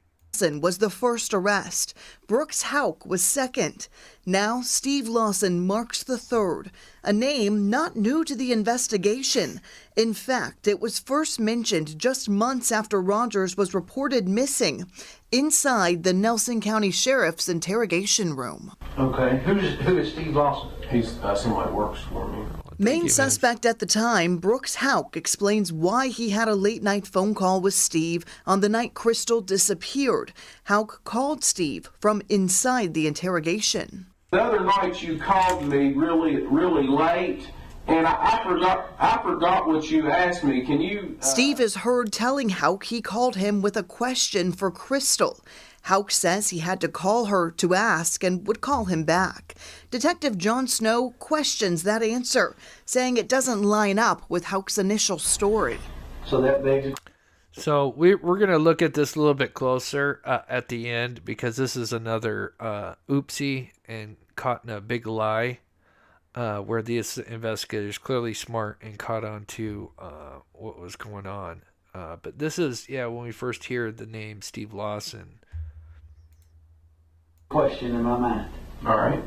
Was the first arrest. Brooks Houck was second. Now Steve Lawson marks the third, a name not new to the investigation. In fact, it was first mentioned just months after Rogers was reported missing inside the Nelson County Sheriff's interrogation room. Okay, who is Steve Lawson? He's somebody that works for me. Main suspect at the time, Brooks Houck, explains why he had a late-night phone call with Steve on the night Crystal disappeared. Houck called Steve from inside the interrogation. The other night you called me really, really late, and I forgot what you asked me. Can you... Steve is heard telling Houck he called him with a question for Crystal. Houck says he had to call her to ask and would call him back. Detective John Snow questions that answer, saying it doesn't line up with Houck's initial story. So that begs... So we're going to look at this a little bit closer at the end because this is another oopsie and caught in a big lie where these investigators clearly smart and caught on to what was going on. But this is, when we first hear the name Steve Lawson. Question in my mind. All right.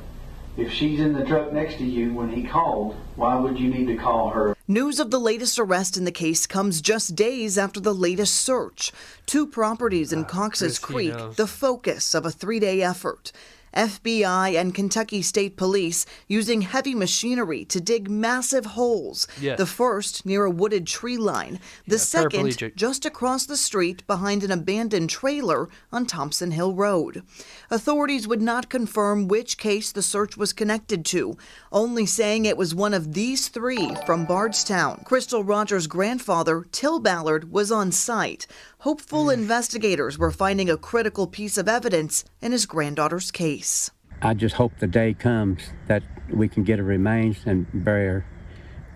If she's in the truck next to you when he called, why would you need to call her? News of the latest arrest in the case comes just days after the latest search. 2 properties in Cox's Creek, the focus of a 3-day effort. FBI and Kentucky State Police using heavy machinery to dig massive holes. Yes. The first near a wooded tree line. The second paraplegic. just across the street behind an abandoned trailer on Thompson Hill Road. Authorities would not confirm which case the search was connected to, only saying it was one of these three from Bardstown. Crystal Rogers' grandfather, Till Ballard, was on site. Hopeful investigators were finding a critical piece of evidence in his granddaughter's case. I just hope the day comes that we can get her remains and bury her,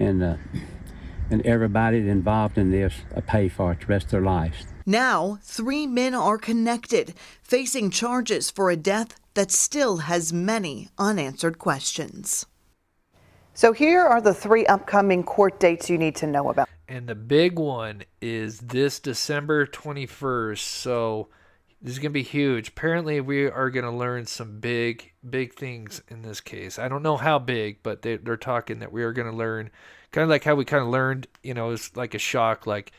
and everybody involved in this pay for it the rest of their lives. Now, 3 men are connected, facing charges for a death that still has many unanswered questions. So here are the 3 upcoming court dates you need to know about. And the big one is this December 21st. So this is going to be huge. Apparently, we are going to learn some big things in this case. I don't know how big, but they're talking that we are going to learn, kind of like how we kind of learned, it's like a shock, like,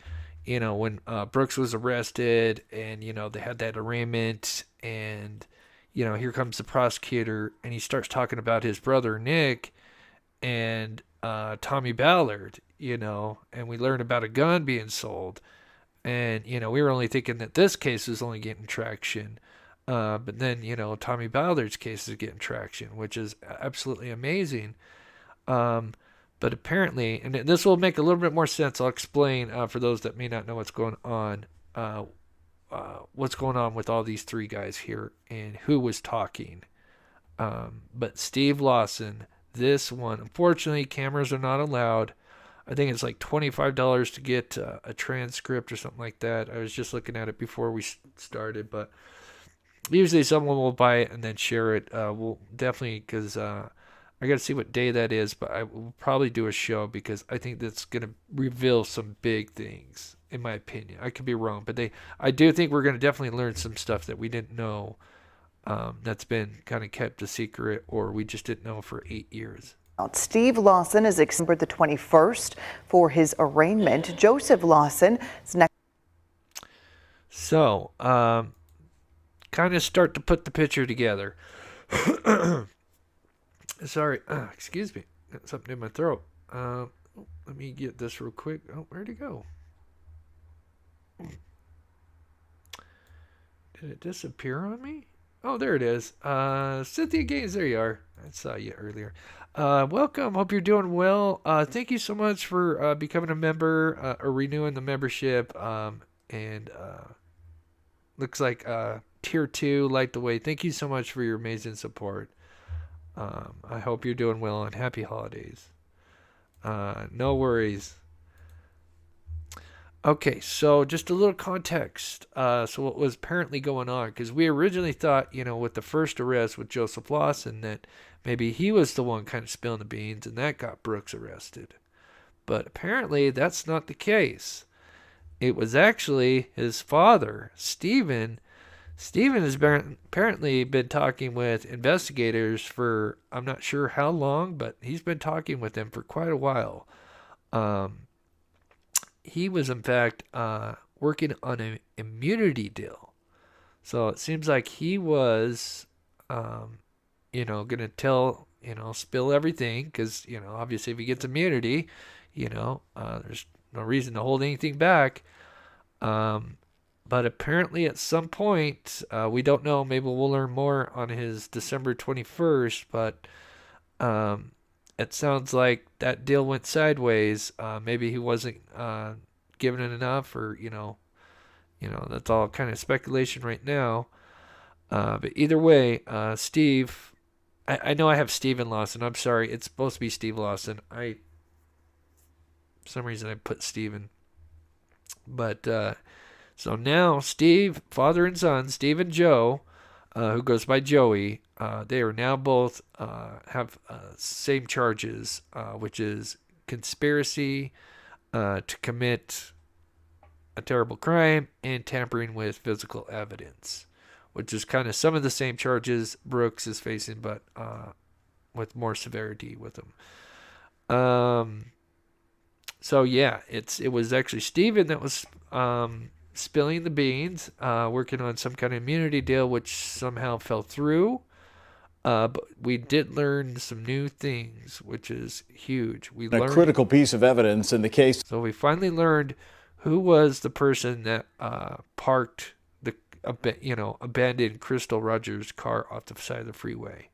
when Brooks was arrested and, they had that arraignment and, here comes the prosecutor and he starts talking about his brother, Nick, and Tommy Ballard, and we learned about a gun being sold. And, we were only thinking that this case was only getting traction. But then, Tommy Ballard's case is getting traction, which is absolutely amazing. But apparently, and this will make a little bit more sense. I'll explain for those that may not know what's going on with all these 3 guys here and who was talking. But Steve Lawson, this one, unfortunately, cameras are not allowed. I think it's like $25 to get a transcript or something like that. I was just looking at it before we started, but usually someone will buy it and then share it. We'll definitely, because I got to see what day that is, but I will probably do a show because I think that's going to reveal some big things, in my opinion. I could be wrong, but I do think we're going to definitely learn some stuff that we didn't know that's been kind of kept a secret or we just didn't know for 8 years. Steve Lawson is expected the 21st for his arraignment. Joseph Lawson is next. So, kind of start to put the picture together. Sorry, excuse me. Got something in my throat. Let me get this real quick. Oh, where'd it go? Did it disappear on me? Oh, there it is. Cynthia Gaines, there you are. I saw you earlier. Welcome. Hope you're doing well. Thank you so much for becoming a member or renewing the membership. And looks like Tier 2, Light the Way. Thank you so much for your amazing support. I hope you're doing well and happy holidays. No worries. Okay, so just a little context. So what was apparently going on, because we originally thought, with the first arrest with Joseph Lawson, that maybe he was the one kind of spilling the beans and that got Brooks arrested. But apparently that's not the case. It was actually his father, Stephen. Stephen has apparently been talking with investigators for, I'm not sure how long, but he's been talking with them for quite a while. He was, in fact, working on an immunity deal. So it seems like he was, going to tell, spill everything because, obviously if he gets immunity, there's no reason to hold anything back. But apparently at some point, we don't know, maybe we'll learn more on his December 21st, but it sounds like that deal went sideways. Maybe he wasn't given it enough, or that's all kind of speculation right now. But either way, Steve, I know I have Stephen Lawson. I'm sorry, it's supposed to be Steve Lawson. For some reason I put Stephen. But so now Steve, father and son, Steve and Joe, who goes by Joey, they are now both have same charges, which is conspiracy to commit a terrible crime and tampering with physical evidence, which is kind of some of the same charges Brooks is facing, but with more severity with them. So yeah, it was actually Stephen that was spilling the beans, working on some kind of immunity deal, which somehow fell through. But we did learn some new things, which is huge. We A learned critical piece of evidence in the case. So we finally learned who was the person that parked the abandoned Crystal Rogers' car off the side of the freeway.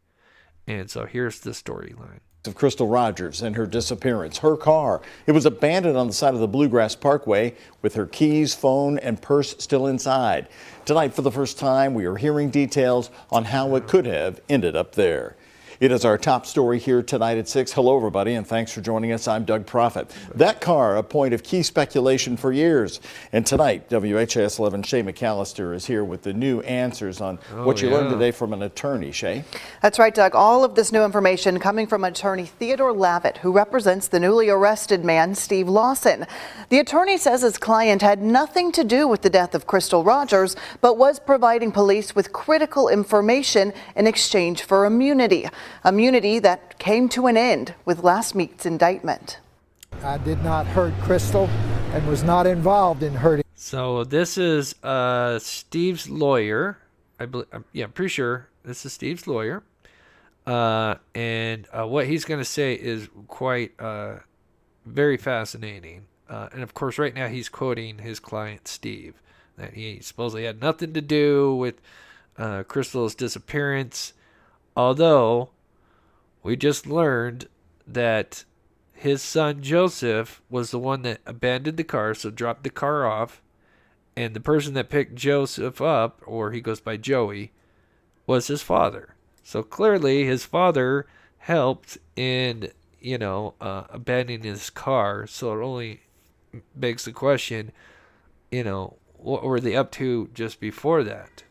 And so here's the storyline Of Crystal Rogers and her disappearance. Her car, it was abandoned on the side of the Bluegrass Parkway with her keys, phone, and purse still inside. Tonight, for the first time, we are hearing details on how it could have ended up there. It is our top story here tonight at 6. Hello, everybody, and thanks for joining us. I'm Doug Prophet. That car, a point of key speculation for years. And tonight, WHAS 11 Shay McAllister is here with the new answers on what you learned today from an attorney. Shay? That's right, Doug. All of this new information coming from attorney Theodore Lavitt, who represents the newly arrested man, Steve Lawson. The attorney says his client had nothing to do with the death of Crystal Rogers, but was providing police with critical information in exchange for immunity. Immunity that came to an end with last week's indictment. I did not hurt Crystal and was not involved in hurting. So this is Steve's lawyer. I'm pretty sure this is Steve's lawyer. And what he's going to say is quite very fascinating. And of course, right now he's quoting his client, Steve, that he supposedly had nothing to do with Crystal's disappearance. Although we just learned that his son Joseph was the one that abandoned the car, so dropped the car off, and the person that picked Joseph up, or he goes by Joey, was his father. So clearly his father helped in, abandoning his car. So it only begs the question, what were they up to just before that?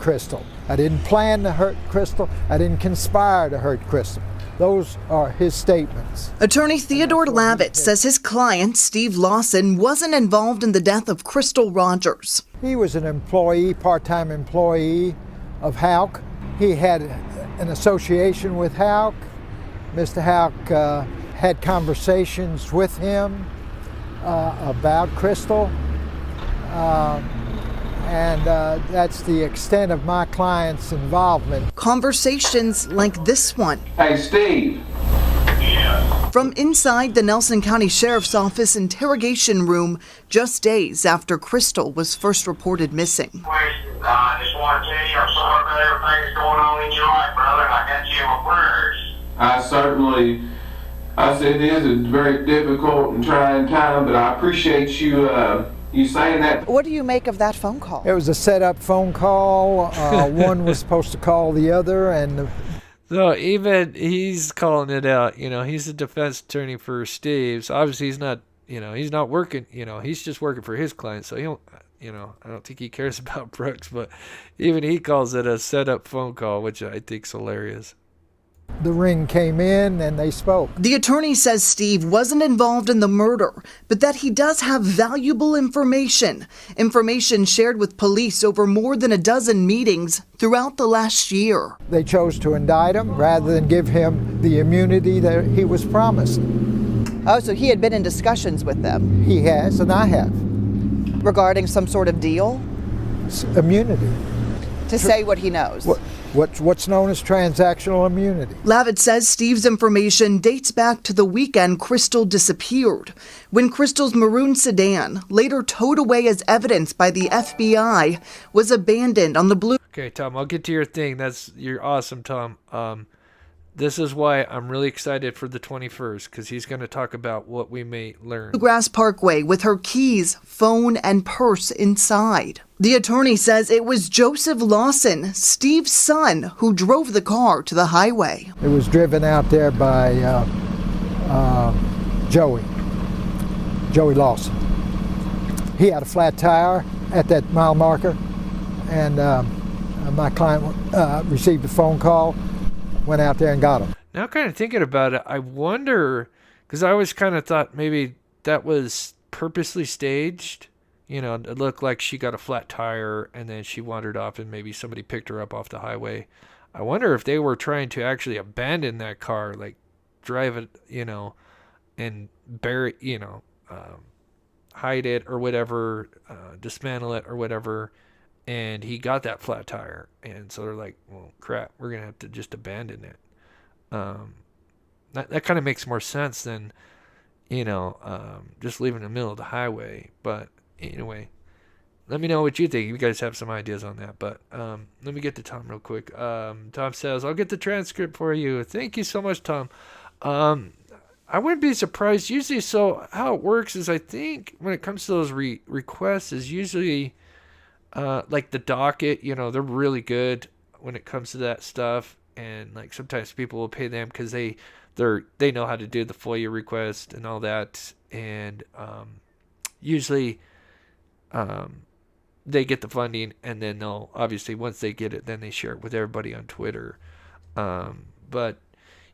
Crystal. I didn't plan to hurt Crystal. I didn't conspire to hurt Crystal. Those are his statements. Attorney Theodore Lavitt says his client, Steve Lawson, wasn't involved in the death of Crystal Rogers. He was an employee, part-time employee of Houck. He had an association with Houck. Mr. Houck had conversations with him about Crystal. And that's the extent of my client's involvement. Conversations like this one. Hey, Steve. Yeah. From inside the Nelson County Sheriff's Office interrogation room just days after Crystal was first reported missing. I just want to tell you I'm sorry about everything that's going on in your life, brother. I got you in my prayers. I said it is a very difficult and trying time, but I appreciate you saying that. What do you make of that phone call? It was a set-up phone call. One was supposed to call the other, and so even he's calling it out. He's a defense attorney for Steve. So obviously he's not. He's not working. He's just working for his client. So he don't. I don't think he cares about Brooks. But even he calls it a set-up phone call, which I think is hilarious. The ring came in and they spoke. The attorney says Steve wasn't involved in the murder, but that he does have valuable information shared with police over more than a dozen meetings throughout the last year. They chose to indict him rather than give him the immunity that he was promised. Oh, so he had been in discussions with them? He has, and I have. Regarding some sort of deal? Immunity. To say what he knows? What's known as transactional immunity. Lavitt says Steve's information dates back to the weekend Crystal disappeared, when Crystal's maroon sedan, later towed away as evidence by the FBI, was abandoned on the blue. Okay, Tom, I'll get to your thing. You're awesome, Tom. This is why I'm really excited for the 21st, because he's going to talk about what we may learn. Bluegrass Parkway with her keys, phone, and purse inside. The attorney says it was Joseph Lawson, Steve's son, who drove the car to the highway. It was driven out there by Joey Lawson. He had a flat tire at that mile marker, and my client received a phone call, went out there and got him. Now kind of thinking about it, I wonder, because I always kind of thought maybe that was purposely staged. It looked like she got a flat tire and then she wandered off and maybe somebody picked her up off the highway. I wonder if they were trying to actually abandon that car, like drive it, and bury, hide it or whatever, dismantle it or whatever, and he got that flat tire, and so they're like, well, crap, we're gonna have to just abandon it. That kind of makes more sense than, just leaving in the middle of the highway. But anyway, let me know what you think. You guys have some ideas on that. But let me get to Tom real quick. Tom says, I'll get the transcript for you. Thank you so much, Tom. I wouldn't be surprised. Usually, so how it works is, I think when it comes to those requests is usually like the docket, they're really good when it comes to that stuff. And like sometimes people will pay them because they know how to do the FOIA request and all that. And usually they get the funding, and then they'll obviously, once they get it, then they share it with everybody on Twitter. But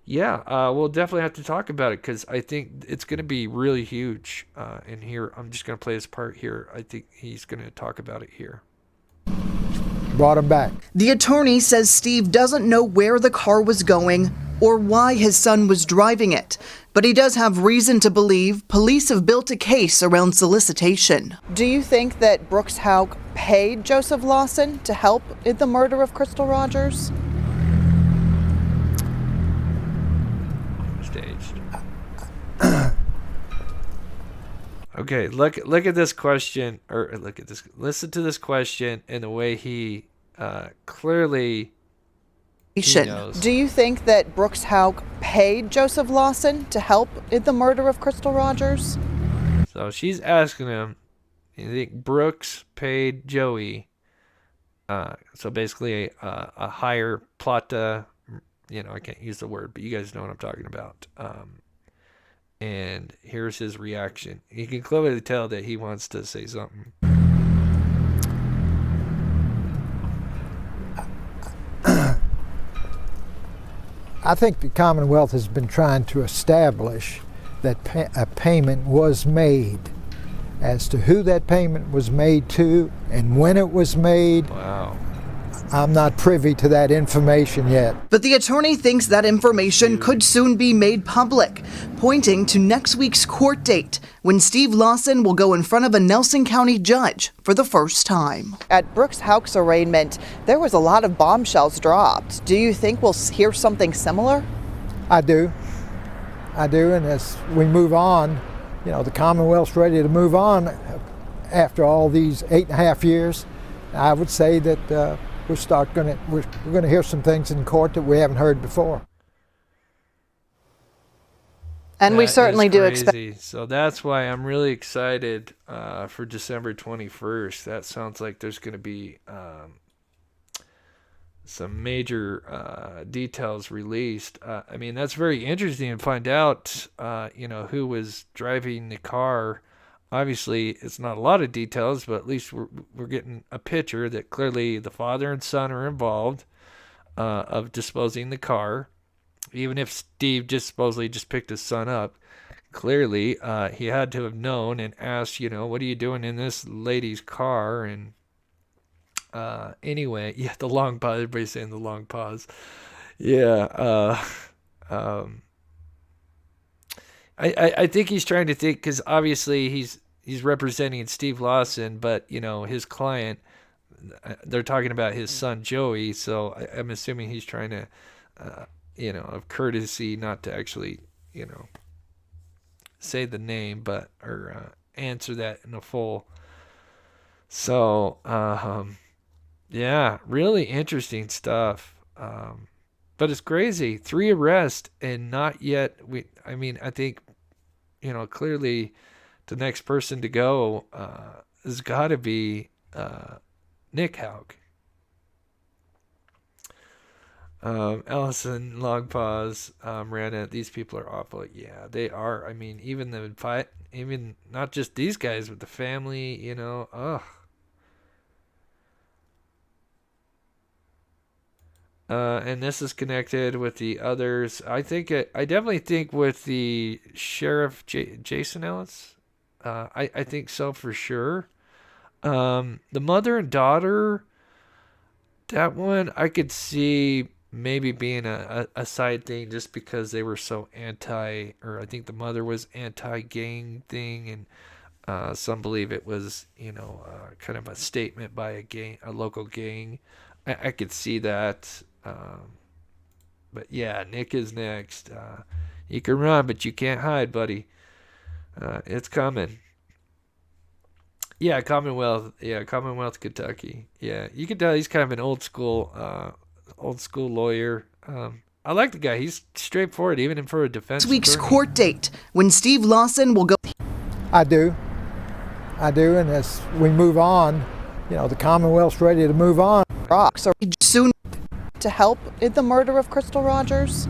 yeah, we'll definitely have to talk about it because I think it's going to be really huge. And here, I'm just going to play this part here. I think he's going to talk about it here. Brought him back. The attorney says Steve doesn't know where the car was going or why his son was driving it, but he does have reason to believe police have built a case around solicitation. Do you think that Brooks Houck paid Joseph Lawson to help in the murder of Crystal Rogers? Staged. Okay, look at this question, or listen to this question and the way he clearly he knows. Do you think that Brooks Houck paid Joseph Lawson to help in the murder of Crystal Rogers? So she's asking him, you think Brooks paid Joey? So basically a higher plata, I can't use the word, but you guys know what I'm talking about. And here's his reaction. You can clearly tell that he wants to say something. I think the Commonwealth has been trying to establish that a payment was made. As to who that payment was made to and when it was made, wow, I'm not privy to that information yet. But the attorney thinks that information could soon be made public, pointing to next week's court date when Steve Lawson will go in front of a Nelson County judge for the first time. At Brooks Houck's arraignment, there was a lot of bombshells dropped. Do you think we'll hear something similar? I do, and as we move on, the Commonwealth's ready to move on after all these 8.5 years. I would say that we're going to hear some things in court that we haven't heard before. And we certainly do expect. So that's why I'm really excited for December 21st. That sounds like there's going to be some major details released. I mean, that's very interesting to find out, who was driving the car. Obviously, it's not a lot of details, but at least we're getting a picture that clearly the father and son are involved of disposing the car. Even if Steve just supposedly just picked his son up, clearly he had to have known and asked, what are you doing in this lady's car? And anyway, yeah, the long pause. Everybody's saying the long pause. Yeah. I think he's trying to think, because obviously he's representing Steve Lawson, but his client, they're talking about his son Joey, so I'm assuming he's trying to of courtesy not to actually say the name, but or answer that in a full. So yeah, really interesting stuff. But it's crazy. 3 arrests and not yet. I think, clearly the next person to go has got to be Nick Houck. Allison, long pause. Miranda, these people are awful. Yeah, they are. I mean, even not just these guys, but the family, ugh. And this is connected with the others. I definitely think with the sheriff, Jason Ellis. I think so for sure. The mother and daughter, that one I could see maybe being a side thing just because they were so I think the mother was anti-gang thing, Some believe it was, kind of a statement by a local gang. I could see that. But yeah, Nick is next. You can run, but you can't hide, buddy. It's coming. Yeah, Commonwealth. Yeah, Commonwealth, Kentucky. Yeah, you can tell he's kind of an old school lawyer. I like the guy. He's straightforward, even for a defense attorney. This week's court date, when Steve Lawson will go. I do, and as we move on, the Commonwealth's ready to move on. Rocks are soon to help in the murder of Crystal Rogers.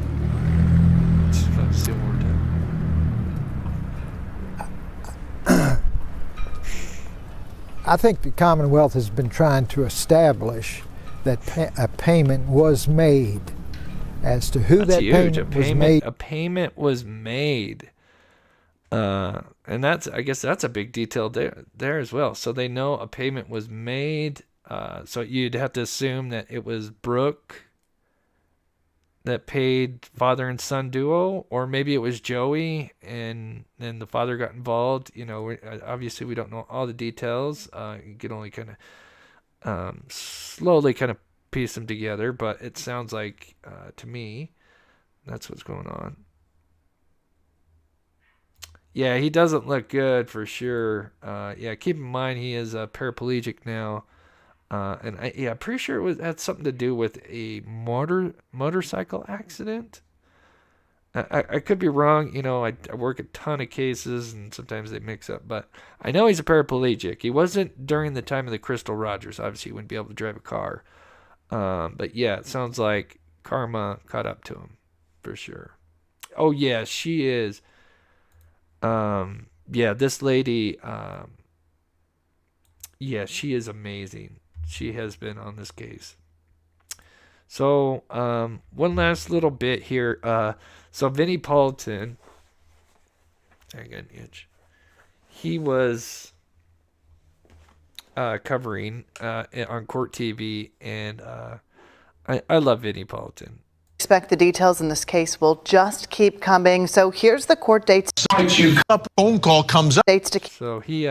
I think the Commonwealth has been trying to establish that a payment was made. As to who that huge. payment was made. A payment was made. And I guess that's a big detail there as well. So they know a payment was made. So you'd have to assume that it was Brooke that paid father and son duo, or maybe it was Joey and then the father got involved. Obviously we don't know all the details. You can only kind of slowly kind of piece them together, but it sounds like to me that's what's going on. Yeah, he doesn't look good for sure. Yeah, keep in mind he is a paraplegic now. And I'm pretty sure it had something to do with a motorcycle accident. I could be wrong. I work a ton of cases, and sometimes they mix up. But I know he's a paraplegic. He wasn't during the time of the Crystal Rogers. Obviously, he wouldn't be able to drive a car. But yeah, it sounds like karma caught up to him for sure. Oh yeah, she is. Yeah, this lady. Yeah, she is amazing. She has been on this case. So, one last little bit here. So Vinnie Paulton, I got an itch. He was covering on Court TV, and I love Vinnie Paulton. Expect the details in this case will just keep coming. So here's the court dates. Phone call comes up. Dates to. So he.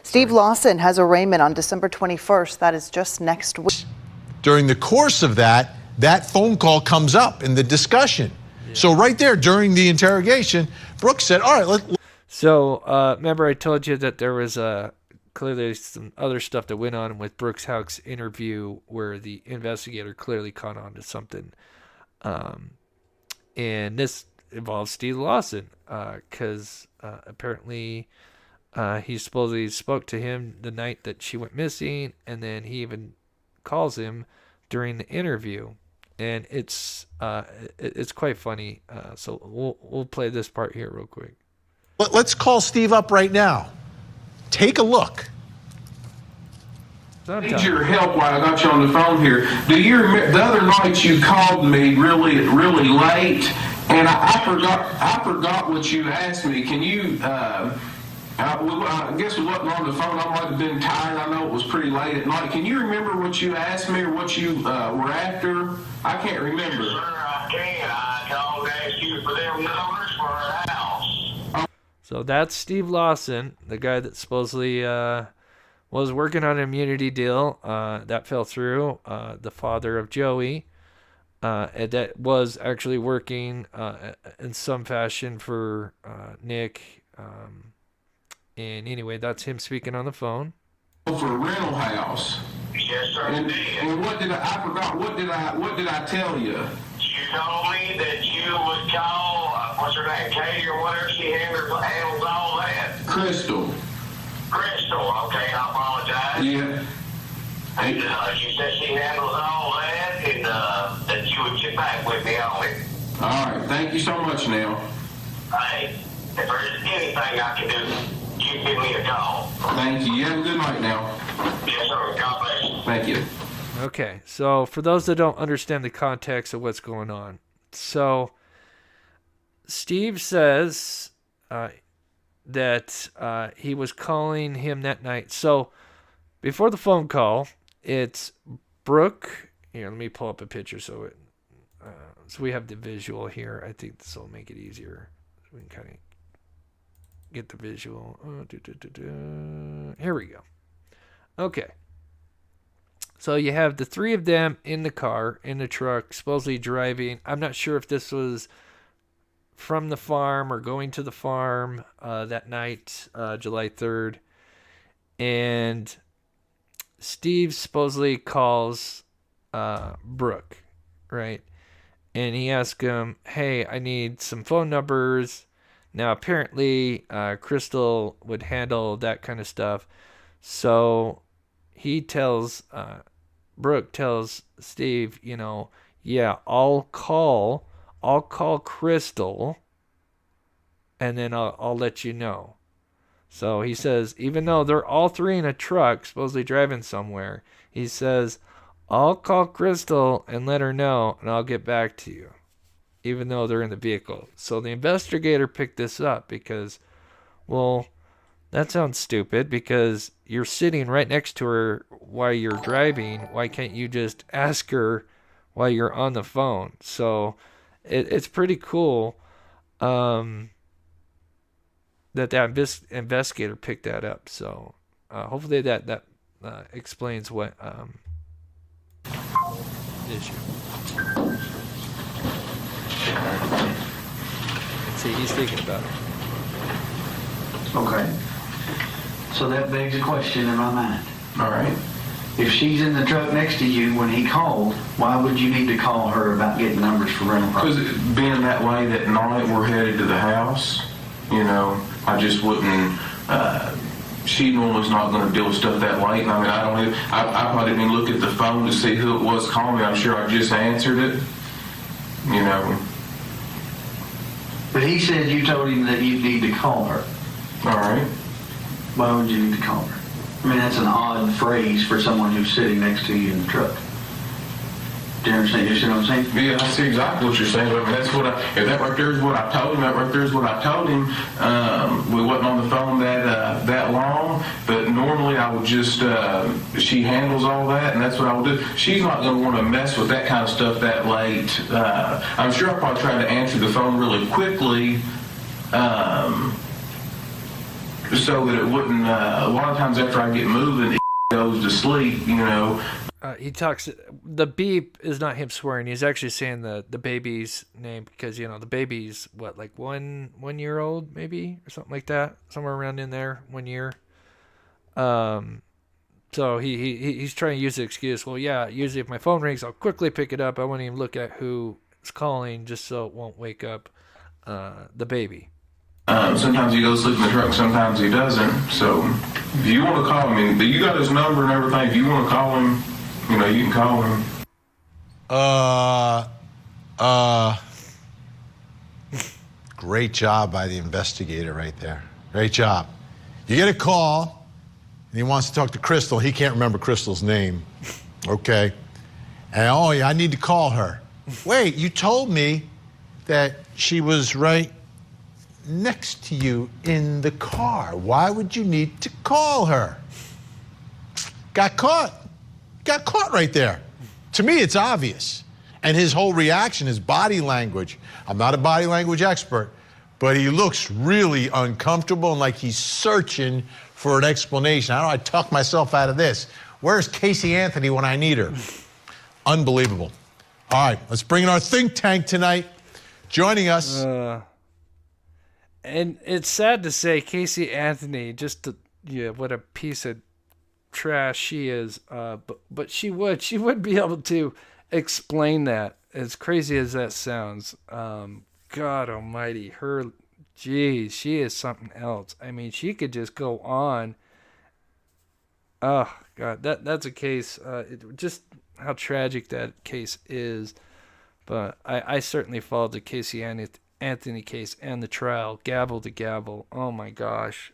Steve Lawson has arraignment on December 21st. That is just next week. During the course of that phone call comes up in the discussion. Yeah. So right there during the interrogation, Brooks said, all right, So remember I told you that there was clearly some other stuff that went on with Brooks Houck's interview where the investigator clearly caught on to something. And this involves Steve Lawson because apparently... he supposedly spoke to him the night that she went missing, and then he even calls him during the interview, and it's quite funny. So we'll play this part here real quick. Let's call Steve up right now. Take a look. I need your help while I got you on the phone here. Do you remember the other night you called me really late, and I forgot what you asked me. Can you? I guess we wasn't on the phone. I might have been tired. I know it was pretty late at night. Can you remember what you asked me or what you were after? I can't remember. Yes, sir, I can. I called to ask you for them numbers for our house. So that's Steve Lawson, the guy that supposedly was working on an immunity deal. That fell through. The father of Joey. And that was actually working in some fashion for Nick. And anyway, that's him speaking on the phone. For a rental house. Yes, sir. And what did I forgot? What did I tell you? You told me that you would call, what's her name, Katie or whatever, she handles all that. Crystal. Okay, I apologize. Yeah. And you said she handles all that, and that you would get back with me on it. All right, thank you so much now. Hey, if there's anything I can do, you give me a call. Thank you. You have a good night now. Yes, sir. God bless you. Thank you. Okay, so for those that don't understand the context of what's going on, so Steve says that he was calling him that night. So before the phone call, it's Brooke. Here, let me pull up a picture so we have the visual here. I think this will make it easier. So we can kind of get the visual. Here we go. Okay. So you have the three of them in the car, in the truck, supposedly driving. I'm not sure if this was from the farm or going to the farm that night, July 3rd. And Steve supposedly calls Brooke, right? And he asks him, hey, I need some phone numbers. Now, apparently, Crystal would handle that kind of stuff. So he tells, Brooke tells Steve, yeah, I'll call Crystal, and then I'll let you know. So he says, even though they're all three in a truck, supposedly driving somewhere, he says, I'll call Crystal and let her know, and I'll get back to you, even though they're in the vehicle. So the investigator picked this up because, well, that sounds stupid because you're sitting right next to her while you're driving. Why can't you just ask her while you're on the phone? So it's pretty cool that investigator picked that up. So hopefully that explains what issue. Let's see, he's thinking about it. Okay. So that begs a question in my mind. All right. If she's in the truck next to you when he called, why would you need to call her about getting numbers for rental property? Because being that way that night we're headed to the house, I just wouldn't. She normally's not going to deal with stuff that late. And I probably didn't even look at the phone to see who it was calling me. I'm sure I just answered it. But he said you told him that you need to call her. All right. Why would you need to call her? I mean, that's an odd phrase for someone who's sitting next to you in the truck. Do you understand? You see what I'm saying? Yeah, I see exactly what you're saying. But I mean, that's if that right there is what I told him, that right there is what I told him. We wasn't on the phone that long, but normally I would just, she handles all that, and that's what I would do. She's not going to want to mess with that kind of stuff that late. I'm sure I'll probably try to answer the phone really quickly, so that it wouldn't, a lot of times after I get moving, it goes to sleep, He talks, the beep is not him swearing. He's actually saying the baby's name because, the baby's, what, like 1 year old maybe or something like that. Somewhere around in there, 1 year. So he's trying to use the excuse, well, yeah, usually if my phone rings, I'll quickly pick it up. I won't even look at who is calling just so it won't wake up the baby. Sometimes he goes to sleep in the truck, sometimes he doesn't. So if you want to call him, you got his number and everything. If you want to call him, you can call him. Great job by the investigator right there. Great job. You get a call, and he wants to talk to Crystal. He can't remember Crystal's name. Okay. And, oh, yeah, I need to call her. Wait, you told me that she was right next to you in the car. Why would you need to call her? Got caught right there. To me, it's obvious. And his whole reaction, his body language, I'm not a body language expert, but he looks really uncomfortable and like he's searching for an explanation. How do I talk myself out of this? Where's Casey Anthony when I need her? Unbelievable. All right, let's bring in our think tank tonight. Joining us. And it's sad to say Casey Anthony, what a piece of trash she is. But she would be able to explain that, as crazy as that sounds. God almighty, she is something else. I mean, she could just go on. Oh God, that's a case. Just how tragic that case is. But I certainly followed the Casey Anthony case and the trial, gavel to gavel. Oh my gosh.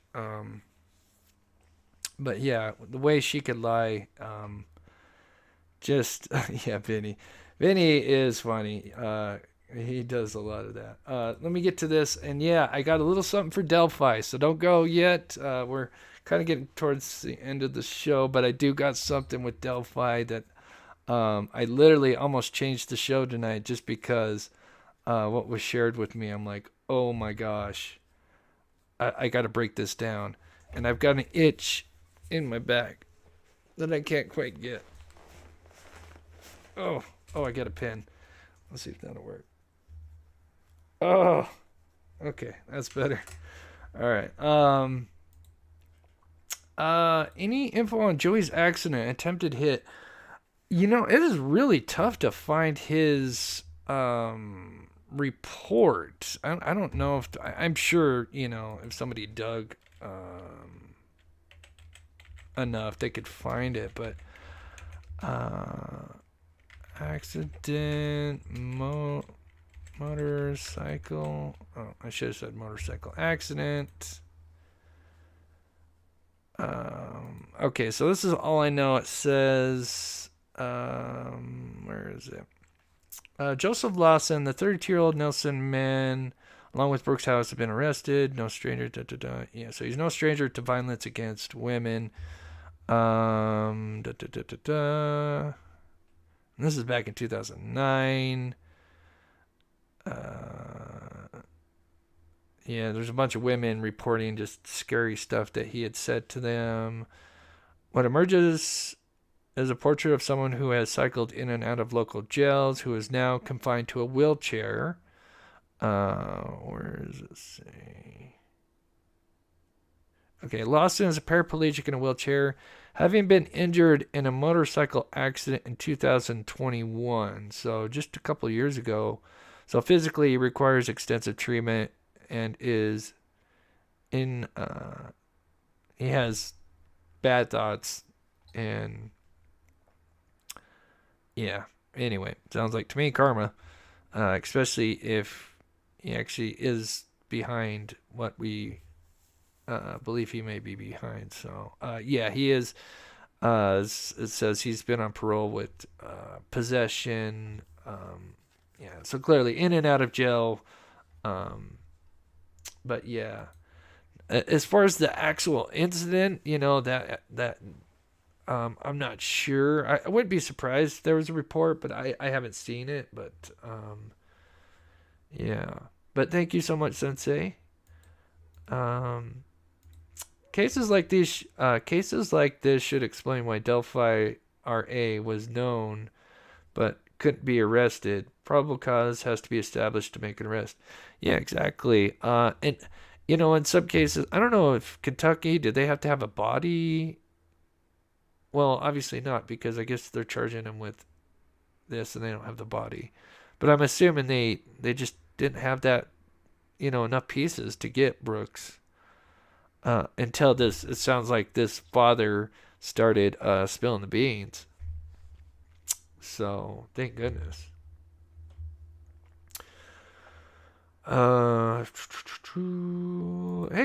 But yeah, the way she could lie, yeah, Vinny is funny. He does a lot of that. Let me get to this. And yeah, I got a little something for Delphi, so don't go yet. We're kind of getting towards the end of the show, but I do got something with Delphi that I literally almost changed the show tonight just because what was shared with me. I'm like, oh my gosh. I got to break this down. And I've got an itch in my back that I can't quite get. Oh, I got a pen. Let's see if that'll work. Oh, okay, that's better. All right. Any info on Joey's accident, attempted hit? You know, it is really tough to find his report. I don't know if I'm sure, you know, if somebody dug enough, they could find it. But accident, motorcycle. Oh, I should have said motorcycle accident. Okay, so this is all I know. It says, where is it? Joseph Lawson, the 32-year-old Nelson man, along with Brooks House, have been arrested. No stranger. Yeah, so he's no stranger to violence against women. This is back in 2009. Yeah, there's a bunch of women reporting just scary stuff that he had said to them. What emerges is a portrait of someone who has cycled in and out of local jails, who is now confined to a wheelchair. Where does it say? Okay, Lawson is a paraplegic in a wheelchair, having been injured in a motorcycle accident in 2021. So just a couple of years ago. So physically, he requires extensive treatment and is in, he has bad thoughts and, yeah, anyway, sounds like to me karma, especially if he actually is behind what we believe he may be behind. So, yeah, he is, it says he's been on parole with possession, yeah, so clearly in and out of jail, but yeah, as far as the actual incident, you know, that I'm not sure. I wouldn't be surprised if there was a report, but I haven't seen it. But yeah. But thank you so much, Sensei. Cases like this should explain why Delphi RA was known, but couldn't be arrested. Probable cause has to be established to make an arrest. Yeah, exactly. And you know, in some cases, I don't know if Kentucky, did they have to have a body? Well, obviously not, because I guess they're charging him with this and they don't have the body. But I'm assuming they just didn't have that, you know, enough pieces to get Brooks. Until it sounds like this father started spilling the beans. So, thank goodness. Hey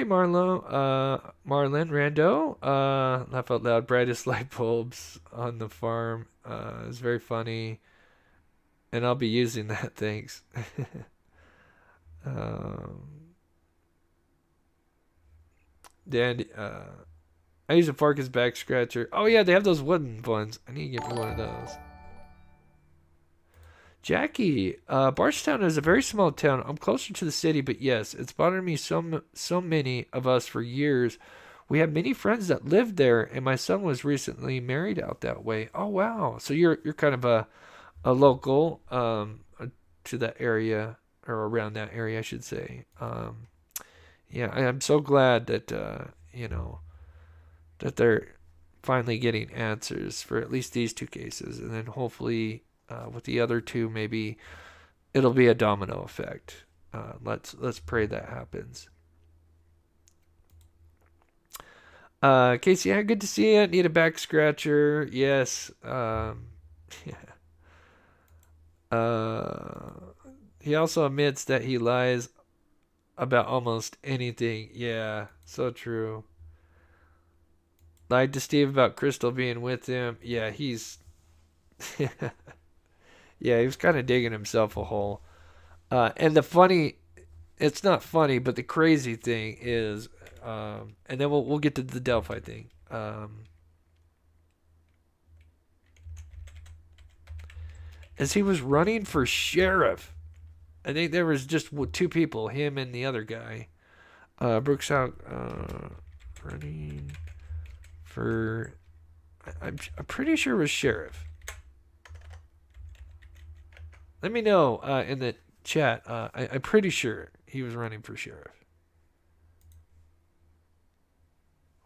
Marlon Rando, laugh out loud, brightest light bulbs on the farm, is very funny, and I'll be using that, thanks. Dan, I use a fork as back scratcher. Oh yeah, they have those wooden ones. I need to get me one of those. Jackie, Bardstown is a very small town. I'm closer to the city, but yes, it's bothered me so many of us for years. We have many friends that live there, and my son was recently married out that way. Oh wow! So you're kind of a local to that area, or around that area, I should say. Yeah, I'm so glad that you know, that they're finally getting answers for at least these two cases, and then hopefully. With the other two, maybe it'll be a domino effect. Let's pray that happens. Casey, yeah, good to see you. Need a back scratcher. Yes. Yeah. He also admits that he lies about almost anything. Yeah, so true. Lied to Steve about Crystal being with him. Yeah, he's... Yeah, he was kind of digging himself a hole. And it's not funny, but the crazy thing is, and then we'll get to the Delphi thing. As he was running for sheriff, I think there was just two people, him and the other guy. Brooks Houck running for, I'm pretty sure it was sheriff. Let me know in the chat. I'm pretty sure he was running for sheriff.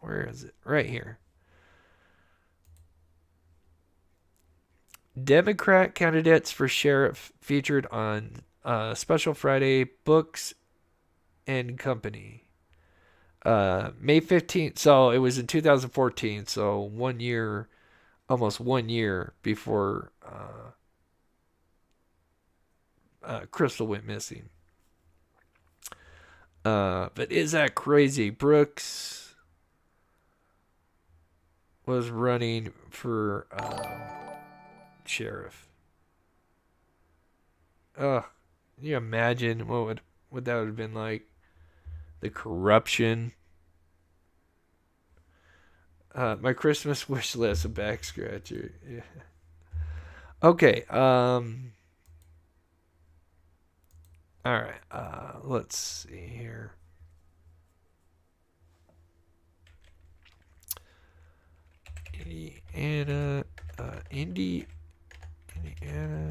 Where is it? Right here. Democrat candidates for sheriff featured on Special Friday Books and Company. May 15th. So it was in 2014. So 1 year, almost 1 year before Crystal went missing. But is that crazy? Brooks was running for sheriff. Can you imagine what that would have been like? The corruption. My Christmas wish list, a back scratcher. Yeah. Okay. All right. Let's see here. Indiana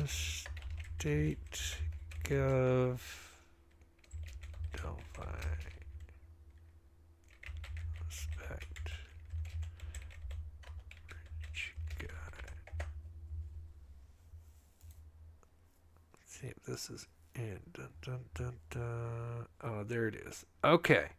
State Gov. Delphi. Respect. Rich guy. Let's see if this is in. Dun, dun, dun, dun. Oh, there it is. Okay.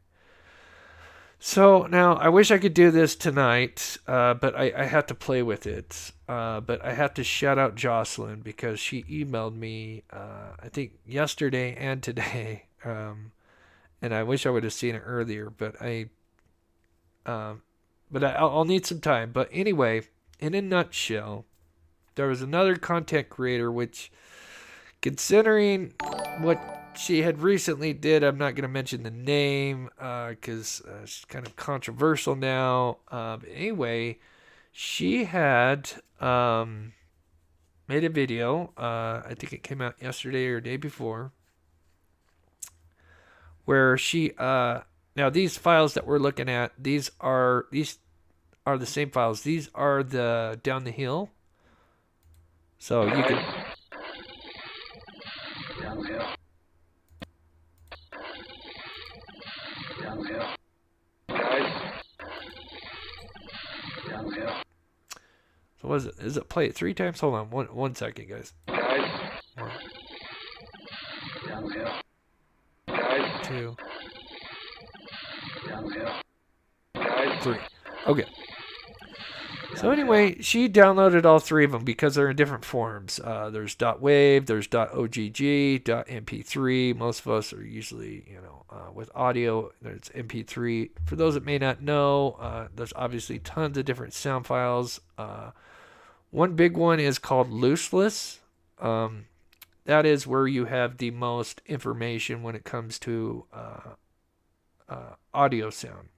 So now I wish I could do this tonight, but I have to play with it. But I have to shout out Jocelyn because she emailed me, I think yesterday and today. And I wish I would have seen it earlier, but I'll need some time. But anyway, in a nutshell, there was another content creator, which, considering what she had recently did, I'm not going to mention the name because it's kind of controversial now. But anyway, she had made a video. I think it came out yesterday or day before, where she now these files that we're looking at, these are the same files. These are the Down the Hill. So you can. So what is it? Is it play it 3 times? Hold on, one second, guys. 2, 3. Okay. So anyway, she downloaded all 3 of them because they're in different forms. There's .wave, there's .ogg, .mp3. Most of us are usually, with audio. There's MP3. For those that may not know, there's obviously tons of different sound files. One big one is called looseless. That is where you have the most information when it comes to audio sound.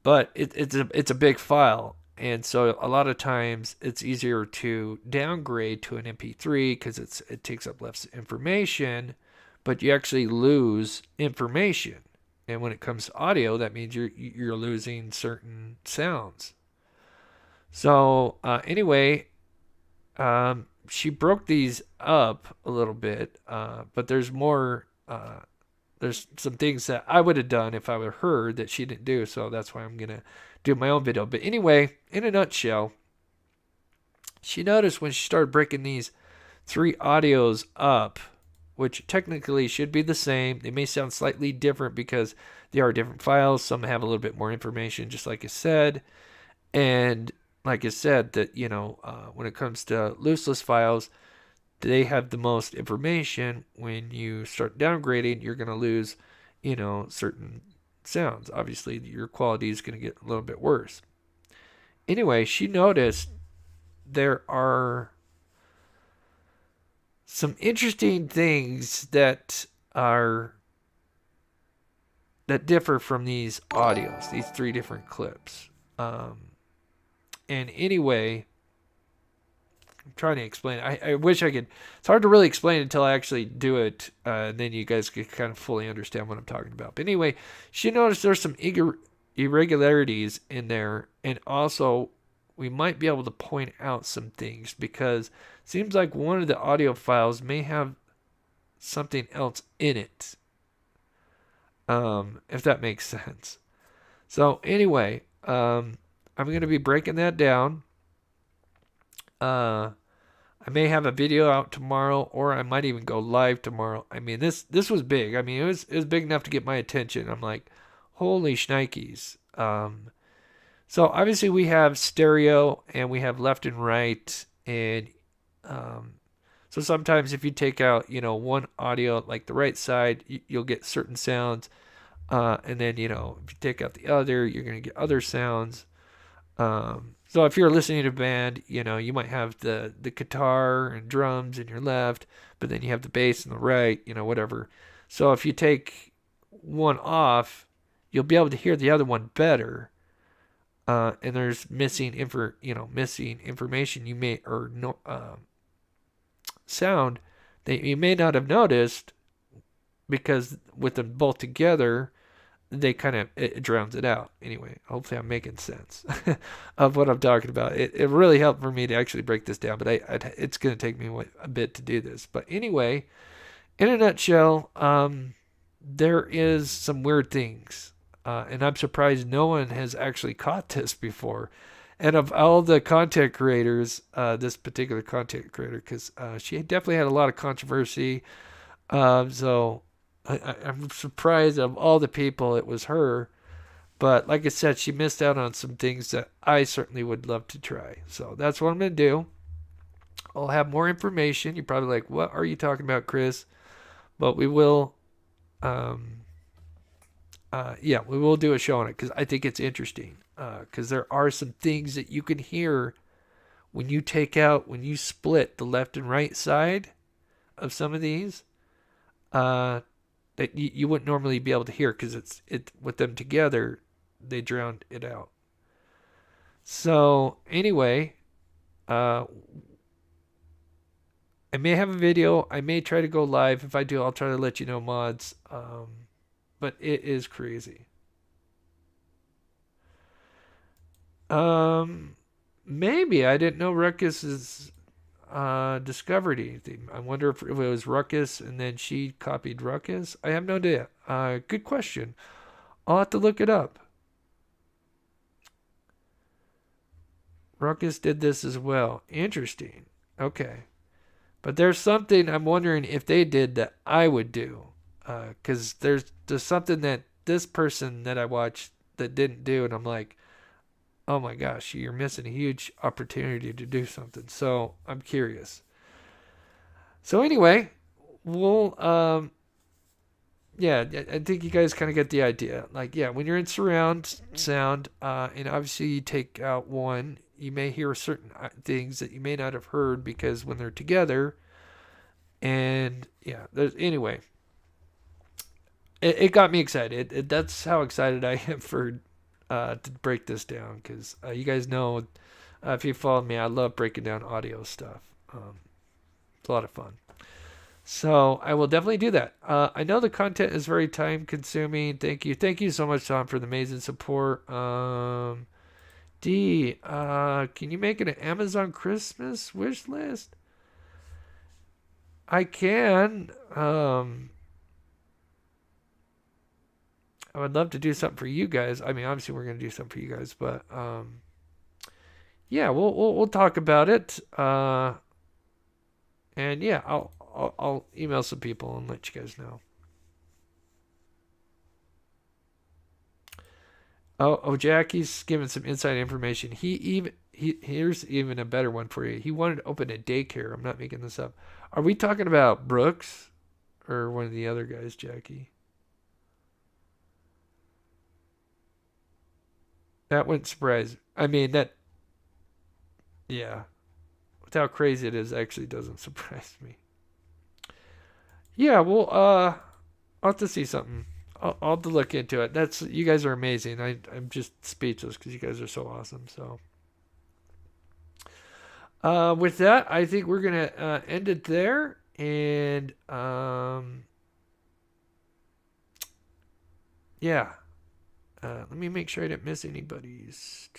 But it's a big file, and so a lot of times it's easier to downgrade to an MP3 because it takes up less information, but you actually lose information. And when it comes to audio, that means you're losing certain sounds. So anyway, she broke these up a little bit, but there's more. There's some things that I would have done if I would have heard that she didn't do, so that's why I'm going to do my own video. But anyway, in a nutshell, she noticed when she started breaking these 3 audios up, which technically should be the same. They may sound slightly different because they are different files. Some have a little bit more information, just like I said. And like I said, that when it comes to looseless files, they have the most information. When you start downgrading, you're going to lose, certain sounds. Obviously, your quality is going to get a little bit worse. Anyway, she noticed there are some interesting things that differ from these audios, these 3 different clips. And anyway, I'm trying to explain it. I wish I could. It's hard to really explain it until I actually do it, and then you guys can kind of fully understand what I'm talking about. But anyway, she noticed there's some irregularities in there, and also we might be able to point out some things because it seems like one of the audio files may have something else in it, if that makes sense. So anyway, I'm going to be breaking that down. I may have a video out tomorrow, or I might even go live tomorrow. I mean, this was big. I mean, it was big enough to get my attention. I'm like, holy shnikes. So obviously we have stereo and we have left and right, and so sometimes if you take out, one audio, like the right side, you'll get certain sounds, and then, if you take out the other, you're going to get other sounds. So if you're listening to a band, you might have the guitar and drums in your left, but then you have the bass in the right, whatever. So if you take one off, you'll be able to hear the other one better. And there's missing information you may, or no, sound that you may not have noticed, because with them both together, they kind of, it drowns it out. Anyway, hopefully I'm making sense of what I'm talking about. It really helped for me to actually break this down, but it's going to take me a bit to do this. But anyway, in a nutshell, there is some weird things, and I'm surprised no one has actually caught this before. And of all the content creators, this particular content creator, because she definitely had a lot of controversy, so I'm surprised of all the people it was her. But like I said, she missed out on some things that I certainly would love to try. So that's what I'm going to do. I'll have more information. You're probably like, what are you talking about, Chris? But we will, we will do a show on it because I think it's interesting. Because there are some things that you can hear when you split the left and right side of some of these, that you wouldn't normally be able to hear, because it with them together, they drowned it out. So anyway, I may have a video. I may try to go live. If I do, I'll try to let you know, mods. But it is crazy. Maybe I didn't know Ruckus is discovered anything. I wonder if it was Ruckus and then she copied Ruckus. I have no idea. Good question. I'll have to look it up. Ruckus did this as well. Interesting. Okay. But there's something I'm wondering if they did that I would do. Because there's something that this person that I watched that didn't do, and I'm like, oh my gosh, you're missing a huge opportunity to do something. So I'm curious. So anyway, we'll, I think you guys kind of get the idea. Like, when you're in surround sound, and obviously you take out one, you may hear certain things that you may not have heard because when they're together. And anyway, it got me excited. That's how excited I am for to break this down, because you guys know, if you follow me, I love breaking down audio stuff. It's a lot of fun. So I will definitely do that. I know the content is very time consuming. Thank you so much, Tom, for the amazing support. D, can you make an Amazon Christmas wish list? I can. I would love to do something for you guys. I mean, obviously we're going to do something for you guys, but we'll talk about it. And I'll email some people and let you guys know. Oh, Jackie's giving some inside information. Here's even a better one for you. He wanted to open a daycare. I'm not making this up. Are we talking about Brooks or one of the other guys, Jackie? That wouldn't surprise. I mean, with how crazy it is, actually doesn't surprise me. Yeah, well, I'll have to see something. I'll have to look into it. You guys are amazing. I'm just speechless because you guys are so awesome. So, With that, I think we're going to end it there. And, yeah. Let me make sure I didn't miss anybody's.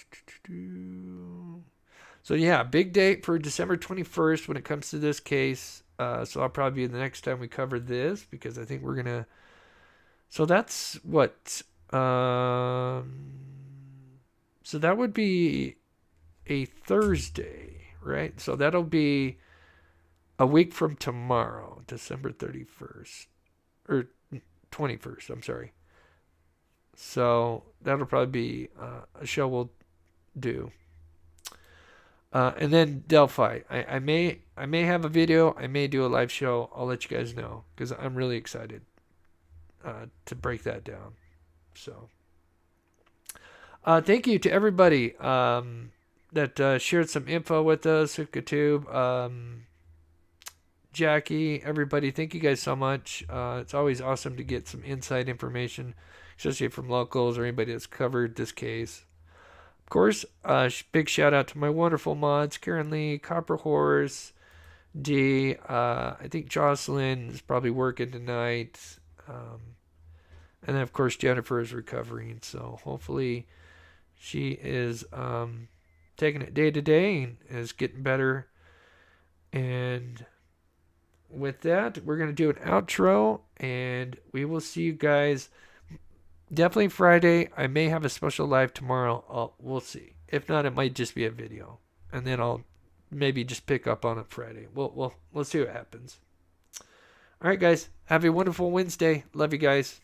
So, yeah, big date for December 21st when it comes to this case. So, I'll probably be the next time we cover this because I think we're going to. So, that's what. So, that would be a Thursday, right? So, that'll be a week from tomorrow, December 31st. Or 21st, I'm sorry. So that'll probably be a show we'll do. And then Delphi. I may have a video. I may do a live show. I'll let you guys know because I'm really excited to break that down. So thank you to everybody that shared some info with us. HouckTube, Jackie, everybody. Thank you guys so much. It's always awesome to get some inside information, especially from locals or anybody that's covered this case. Of course, big shout out to my wonderful mods, Karen Lee, Copper Horse, D. I think Jocelyn is probably working tonight. And then, of course, Jennifer is recovering. So hopefully she is taking it day to day and is getting better. And with that, we're going to do an outro, and we will see you guys definitely Friday. I may have a special live tomorrow. We'll see. If not, it might just be a video, and then I'll maybe just pick up on it Friday. We'll see what happens. All right, guys. Have a wonderful Wednesday. Love you guys.